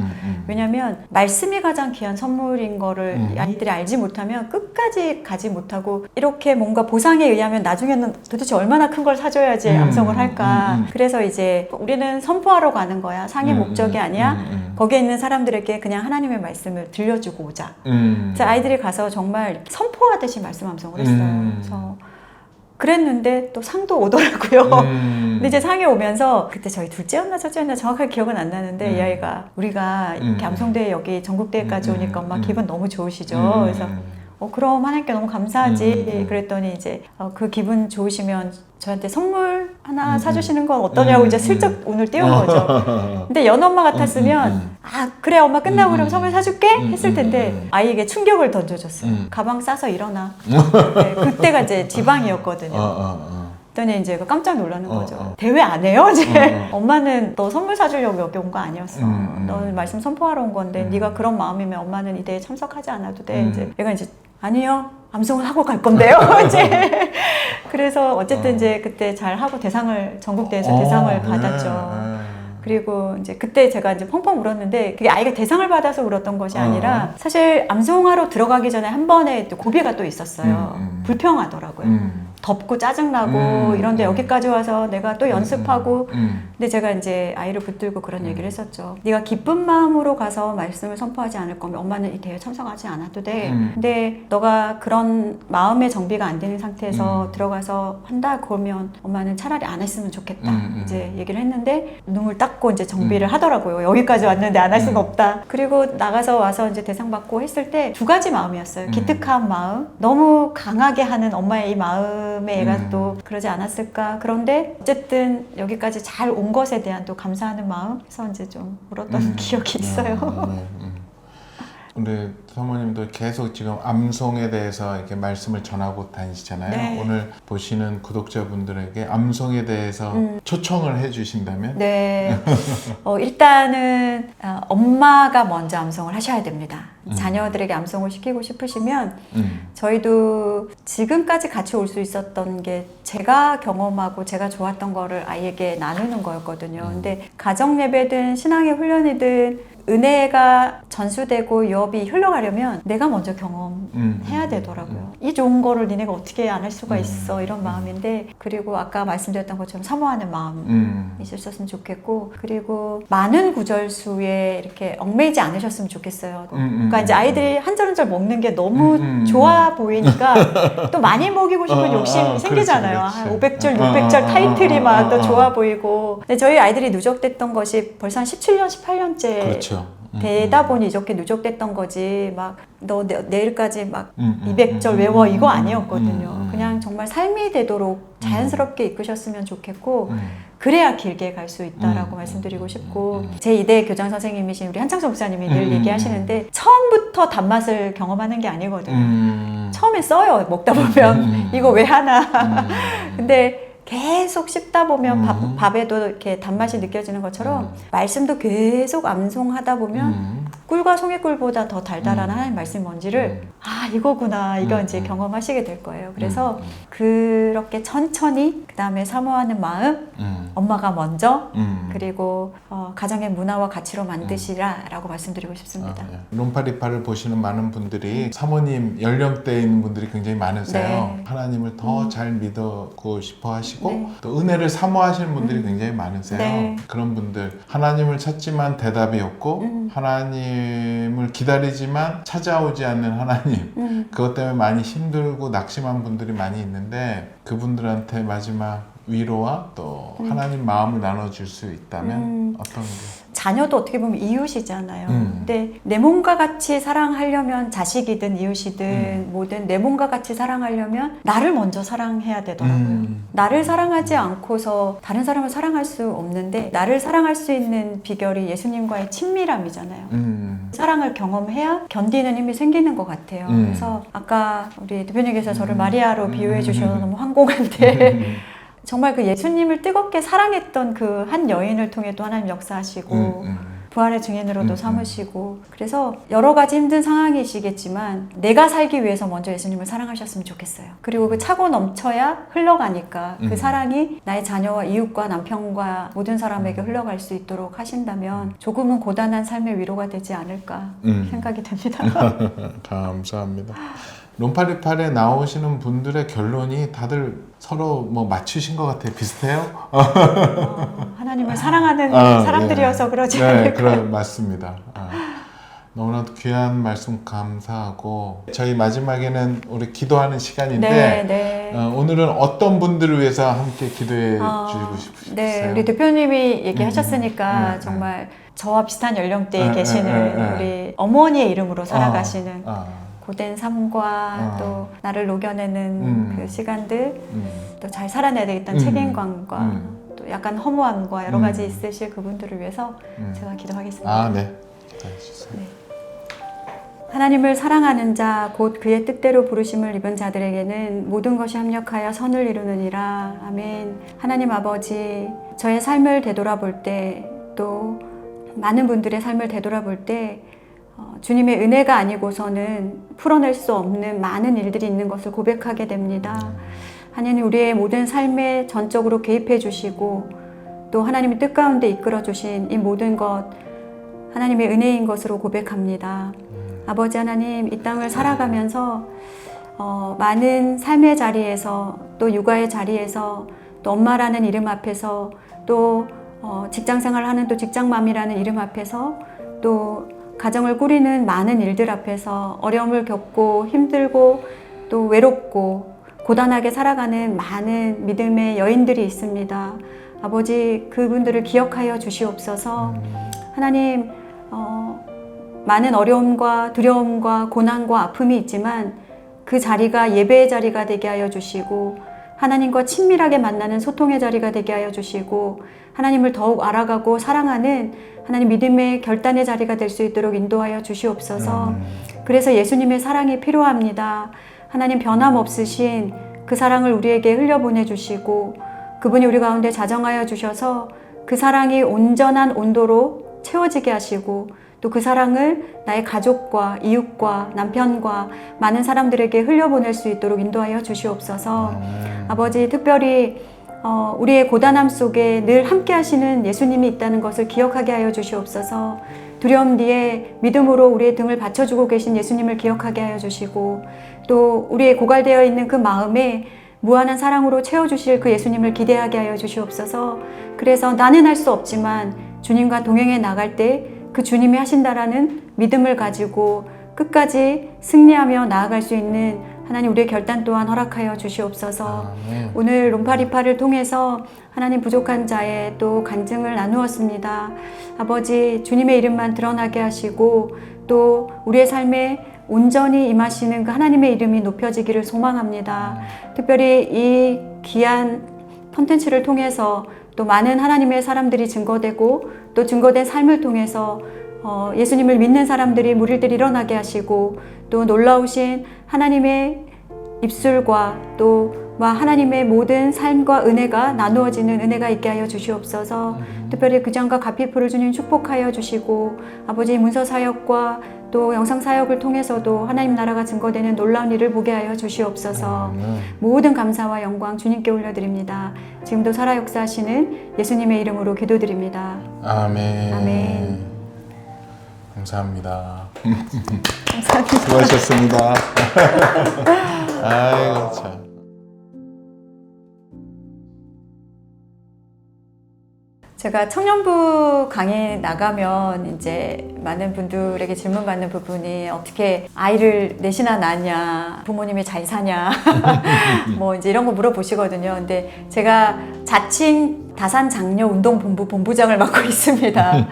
왜냐면 말씀이 가장 귀한 선물인 거를 아이들이 알지 못하면 끝까지 가지 못하고 이렇게 뭔가 보상에 의하면 나중에는 도대체 얼마나 큰 걸 사줘야지 암송을 할까. 그래서 이제 우리는 선포하러 가는 거야. 상의 목적이 아니야. 거기에 있는 사람들에게 그냥 하나님의 말씀을 들려주고 오자. 그래서 아이들이 가서 정말 선포하듯이 말씀 암송을 했어요. 그래서 그랬는데 또 상도 오더라고요. 근데 이제 상이 오면서 그때 저희 둘째였나 첫째였나 정확하게 기억은 안 나는데 이 아이가 우리가 이렇게 암송대회 여기 전국대회까지 오니까 엄마 기분 너무 좋으시죠. 그래서 그럼 하나님께 너무 감사하지. 그랬더니 이제 그 기분 좋으시면 저한테 선물 하나 사주시는 건 어떠냐고 이제 슬쩍 오늘 띄운 거죠. 근데 연엄마 같았으면 아 그래 엄마 끝나고 그럼 선물 사줄게 했을 텐데 아이에게 충격을 던져줬어요. 가방 싸서 일어나. 네, 그때가 이제 지방이었거든요. 그랬더니 이제 깜짝 놀라는 거죠. 대회 안 해요? 이제 엄마는 너 선물 사주려고 여기 온 거 아니었어. 너는 말씀 선포하러 온 건데 네가 그런 마음이면 엄마는 이 대회에 참석하지 않아도 돼. 이제 얘가 이제 아니요. 암송을 하고 갈 건데요. 이제 그래서 어쨌든 이제 그때 잘 하고 전국대회에서 대상을 받았죠. 그리고 이제 그때 제가 이제 펑펑 울었는데 그게 아이가 대상을 받아서 울었던 것이 아니라 사실 암송하러 들어가기 전에 한 번에 또 고비가 또 있었어요. 불평하더라고요. 덥고 짜증나고 이런데 여기까지 와서 내가 또 연습하고 근데 제가 이제 아이를 붙들고 그런 얘기를 했었죠. 네가 기쁜 마음으로 가서 말씀을 선포하지 않을 거면 엄마는 이 대회에 참석하지 않아도 돼. 근데 너가 그런 마음의 정비가 안 되는 상태에서 들어가서 한다 그러면 엄마는 차라리 안 했으면 좋겠다. 이제 얘기를 했는데 눈물 닦고 이제 정비를 하더라고요. 여기까지 왔는데 안 할 수가 없다. 그리고 나가서 와서 이제 대상 받고 했을 때 두 가지 마음이었어요. 기특한 마음, 너무 강하게 하는 엄마의 이 마음에 얘가 또 그러지 않았을까. 그런데 어쨌든 여기까지 잘 온 것에 대한 또 감사하는 마음. 그래서 이제 좀 울었던 기억이 있어요. 우리 사모님도 계속 지금 암송에 대해서 이렇게 말씀을 전하고 다니시잖아요. 네. 오늘 보시는 구독자분들에게 암송에 대해서 초청을 해주신다면? 네. 일단은 엄마가 먼저 암송을 하셔야 됩니다. 자녀들에게 암송을 시키고 싶으시면 저희도 지금까지 같이 올 수 있었던 게 제가 경험하고 제가 좋았던 거를 아이에게 나누는 거였거든요. 근데 가정 예배든 신앙의 훈련이든 은혜가 전수되고 유업이 흘러가려면 내가 먼저 경험해야 되더라고요. 이 좋은 거를 니네가 어떻게 안 할 수가 있어 이런 마음인데 그리고 아까 말씀드렸던 것처럼 사모하는 마음 있으셨으면 좋겠고 그리고 많은 구절수에 이렇게 얽매이지 않으셨으면 좋겠어요. 그러니까 이제 아이들이 한 절 한 절 먹는 게 너무 좋아 보이니까 또 많이 먹이고 싶은 욕심이 생기잖아요. 그렇지. 500절, 600절 타이틀이 막 또 좋아 보이고 근데 저희 아이들이 누적됐던 것이 벌써 한 17년, 18년째 그렇죠. 되다 보니 이렇게 누적됐던 거지 막 너 내일까지 막 200절 외워 이거 아니었거든요. 그냥 정말 삶이 되도록 자연스럽게 이끄셨으면 좋겠고 그래야 길게 갈 수 있다라고 말씀드리고 싶고 제 2대 교장 선생님이신 우리 한창수 목사님이 늘 얘기하시는데 처음부터 단맛을 경험하는 게 아니거든요. 처음에 써요. 먹다 보면 이거 왜 하나 근데 계속 씹다 보면 밥에도 이렇게 단맛이 느껴지는 것처럼 말씀도 계속 암송하다 보면 꿀과 송이꿀보다 더 달달한 하나님 말씀이 뭔지를 이거구나 이거 이제 경험하시게 될 거예요. 그래서 그렇게 천천히 그 다음에 사모하는 마음 엄마가 먼저 그리고 가정의 문화와 가치로 만드시라라고 말씀드리고 싶습니다. 롬파리파를 보시는 많은 분들이 사모님 연령대에 있는 분들이 굉장히 많으세요. 네. 하나님을 더 잘 믿고 싶어 하시고 네. 또 은혜를 사모하시는 분들이 굉장히 많으세요. 네. 그런 분들 하나님을 찾지만 대답이 없고 하나님을 기다리지만 찾아오지 않는 하나님 그것 때문에 많이 힘들고 낙심한 분들이 많이 있는데 그분들한테 마지막 위로와 또 하나님 마음을 나눠줄 수 있다면 어떤 게? 자녀도 어떻게 보면 이웃이잖아요. 근데 내 몸과 같이 사랑하려면 자식이든 이웃이든 뭐든 내 몸과 같이 사랑하려면 나를 먼저 사랑해야 되더라고요. 나를 사랑하지 않고서 다른 사람을 사랑할 수 없는데 나를 사랑할 수 있는 비결이 예수님과의 친밀함이잖아요. 사랑을 경험해야 견디는 힘이 생기는 것 같아요. 그래서 아까 우리 대표님께서 저를 마리아로 비유해 주셔서 너무 황공한데 정말 그 예수님을 뜨겁게 사랑했던 그 한 여인을 통해 또 하나님 역사하시고 부활의 증인으로도 삼으시고 그래서 여러 가지 힘든 상황이시겠지만 내가 살기 위해서 먼저 예수님을 사랑하셨으면 좋겠어요. 그리고 그 차고 넘쳐야 흘러가니까 그 사랑이 나의 자녀와 이웃과 남편과 모든 사람에게 흘러갈 수 있도록 하신다면 조금은 고단한 삶의 위로가 되지 않을까 생각이 됩니다. 감사합니다. 롬파리팔에 나오시는 분들의 결론이 다들 서로 뭐 맞추신 것 같아요. 비슷해요? 하나님을 사랑하는 사람들이어서 그러지 네, 않을까요? 맞습니다. 너무나도 귀한 말씀 감사하고 저희 마지막에는 우리 기도하는 시간인데 네. 오늘은 어떤 분들을 위해서 함께 기도해 주시고 싶으세요? 네, 우리 대표님이 얘기하셨으니까 정말 저와 비슷한 연령대에 계시는 우리 어머니의 이름으로 살아가시는 고된 삶과 또 나를 녹여내는 그 시간들 또 잘 살아내야 되겠다는 책임감과 또 약간 허무함과 여러 가지 있으실 그분들을 위해서 제가 기도하겠습니다. 아, 네. 기도해주세요. 네. 하나님을 사랑하는 자, 곧 그의 뜻대로 부르심을 입은 자들에게는 모든 것이 합력하여 선을 이루느니라. 아멘. 하나님 아버지, 저의 삶을 되돌아볼 때, 또 많은 분들의 삶을 되돌아볼 때 주님의 은혜가 아니고서는 풀어낼 수 없는 많은 일들이 있는 것을 고백하게 됩니다. 하나님, 우리의 모든 삶에 전적으로 개입해 주시고 또 하나님의 뜻 가운데 이끌어 주신 이 모든 것 하나님의 은혜인 것으로 고백합니다. 아버지 하나님, 이 땅을 살아가면서 많은 삶의 자리에서 또 육아의 자리에서 또 엄마라는 이름 앞에서 또 직장생활을 하는 또 직장맘이라는 이름 앞에서 또 가정을 꾸리는 많은 일들 앞에서 어려움을 겪고 힘들고 또 외롭고 고단하게 살아가는 많은 믿음의 여인들이 있습니다. 아버지, 그분들을 기억하여 주시옵소서. 하나님, 많은 어려움과 두려움과 고난과 아픔이 있지만 그 자리가 예배의 자리가 되게 하여 주시고 하나님과 친밀하게 만나는 소통의 자리가 되게 하여 주시고 하나님을 더욱 알아가고 사랑하는 하나님 믿음의 결단의 자리가 될 수 있도록 인도하여 주시옵소서. 그래서 예수님의 사랑이 필요합니다. 하나님, 변함없으신 그 사랑을 우리에게 흘려보내 주시고 그분이 우리 가운데 자정하여 주셔서 그 사랑이 온전한 온도로 채워지게 하시고 또 그 사랑을 나의 가족과 이웃과 남편과 많은 사람들에게 흘려보낼 수 있도록 인도하여 주시옵소서. 아버지, 특별히 우리의 고단함 속에 늘 함께 하시는 예수님이 있다는 것을 기억하게 하여 주시옵소서. 두려움 뒤에 믿음으로 우리의 등을 받쳐주고 계신 예수님을 기억하게 하여 주시고 또 우리의 고갈되어 있는 그 마음에 무한한 사랑으로 채워주실 그 예수님을 기대하게 하여 주시옵소서. 그래서 나는 할 수 없지만 주님과 동행해 나갈 때 그 주님이 하신다라는 믿음을 가지고 끝까지 승리하며 나아갈 수 있는 하나님, 우리의 결단 또한 허락하여 주시옵소서. 오늘 롬파리파를 통해서 하나님, 부족한 자의 또 간증을 나누었습니다. 아버지, 주님의 이름만 드러나게 하시고 또 우리의 삶에 온전히 임하시는 그 하나님의 이름이 높여지기를 소망합니다. 특별히 이 귀한 콘텐츠를 통해서 또 많은 하나님의 사람들이 증거되고 또 증거된 삶을 통해서 예수님을 믿는 사람들이 무리들이 일어나게 하시고 또 놀라우신 하나님의 입술과 또 하나님의 모든 삶과 은혜가 나누어지는 은혜가 있게 하여 주시옵소서. 특별히 규장과 가피풀을 주님 축복하여 주시고 아버지, 문서 사역과 또 영상 사역을 통해서도 하나님 나라가 증거되는 놀라운 일을 보게 하여 주시옵소서. 모든 감사와 영광 주님께 올려드립니다. 지금도 살아 역사하시는 예수님의 이름으로 기도드립니다. 아멘. 아멘. 감사합니다. 감사합니다. 수고하셨습니다. 아이고 참. 제가 청년부 강의 나가면 이제 많은 분들에게 질문받는 부분이 어떻게 아이를 넷이나 낳냐, 부모님이 잘 사냐, 뭐 이제 이런 거 물어보시거든요. 근데 제가 자칭 다산 장녀 운동본부 본부장을 맡고 있습니다.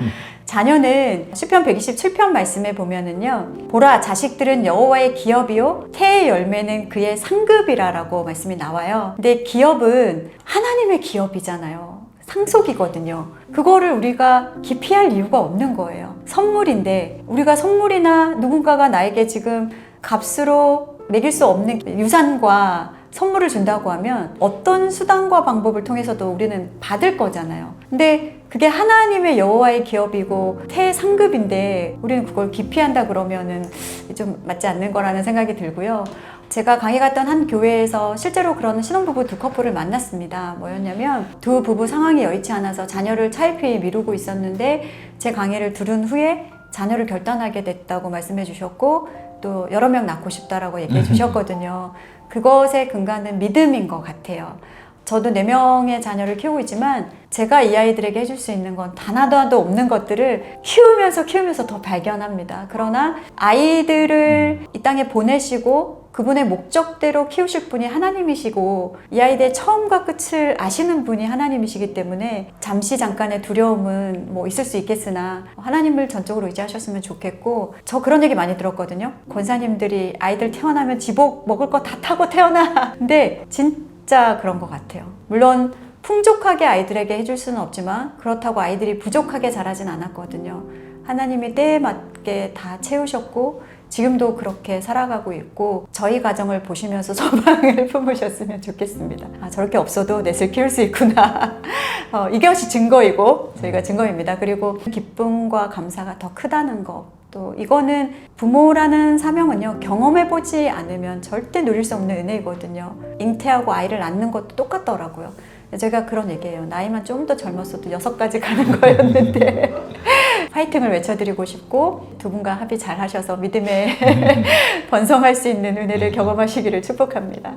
자녀는 시편 127편 말씀에 보면은요, 보라, 자식들은 여호와의 기업이요 태의 열매는 그의 상급이라라고 말씀이 나와요. 근데 기업은 하나님의 기업이잖아요. 상속이거든요. 그거를 우리가 기피할 이유가 없는 거예요. 선물인데 우리가 선물이나 누군가가 나에게 지금 값으로 매길 수 없는 유산과 선물을 준다고 하면 어떤 수단과 방법을 통해서도 우리는 받을 거잖아요. 근데 그게 하나님의 여호와의 기업이고 태상급인데 우리는 그걸 기피한다 그러면은 좀 맞지 않는 거라는 생각이 들고요. 제가 강의 갔던 한 교회에서 실제로 그런 신혼부부 두 커플을 만났습니다. 뭐였냐면 두 부부 상황이 여의치 않아서 자녀를 차일피일 미루고 있었는데 제 강의를 들은 후에 자녀를 결단하게 됐다고 말씀해 주셨고 또 여러 명 낳고 싶다라고 얘기해 주셨거든요. 그것의 근간은 믿음인 것 같아요. 저도 4명의 자녀를 키우고 있지만 제가 이 아이들에게 해줄 수 있는 건 단 하나도 없는 것들을 키우면서 더 발견합니다. 그러나 아이들을 이 땅에 보내시고 그분의 목적대로 키우실 분이 하나님이시고 이 아이들의 처음과 끝을 아시는 분이 하나님이시기 때문에 잠시 잠깐의 두려움은 뭐 있을 수 있겠으나 하나님을 전적으로 의지하셨으면 좋겠고, 저 그런 얘기 많이 들었거든요. 권사님들이 아이들 태어나면 지복 먹을 거 다 타고 태어나. 근데 진짜 그런 것 같아요. 물론 풍족하게 아이들에게 해줄 수는 없지만 그렇다고 아이들이 부족하게 자라진 않았거든요. 하나님이 때에 맞게 다 채우셨고 지금도 그렇게 살아가고 있고, 저희 가정을 보시면서 소망을 품으셨으면 좋겠습니다. 아, 저렇게 없어도 넷을 키울 수 있구나. 이것이 증거이고 저희가 증거입니다. 그리고 기쁨과 감사가 더 크다는 거, 또 이거는 부모라는 사명은요, 경험해보지 않으면 절대 누릴 수 없는 은혜이거든요. 잉태하고 아이를 낳는 것도 똑같더라고요. 제가 그런 얘기예요. 나이만 좀 더 젊었어도 6가지 가는 거였는데 파이팅을 외쳐드리고 싶고, 두 분과 합의 잘 하셔서 믿음에 번성할 수 있는 은혜를 경험하시기를 축복합니다.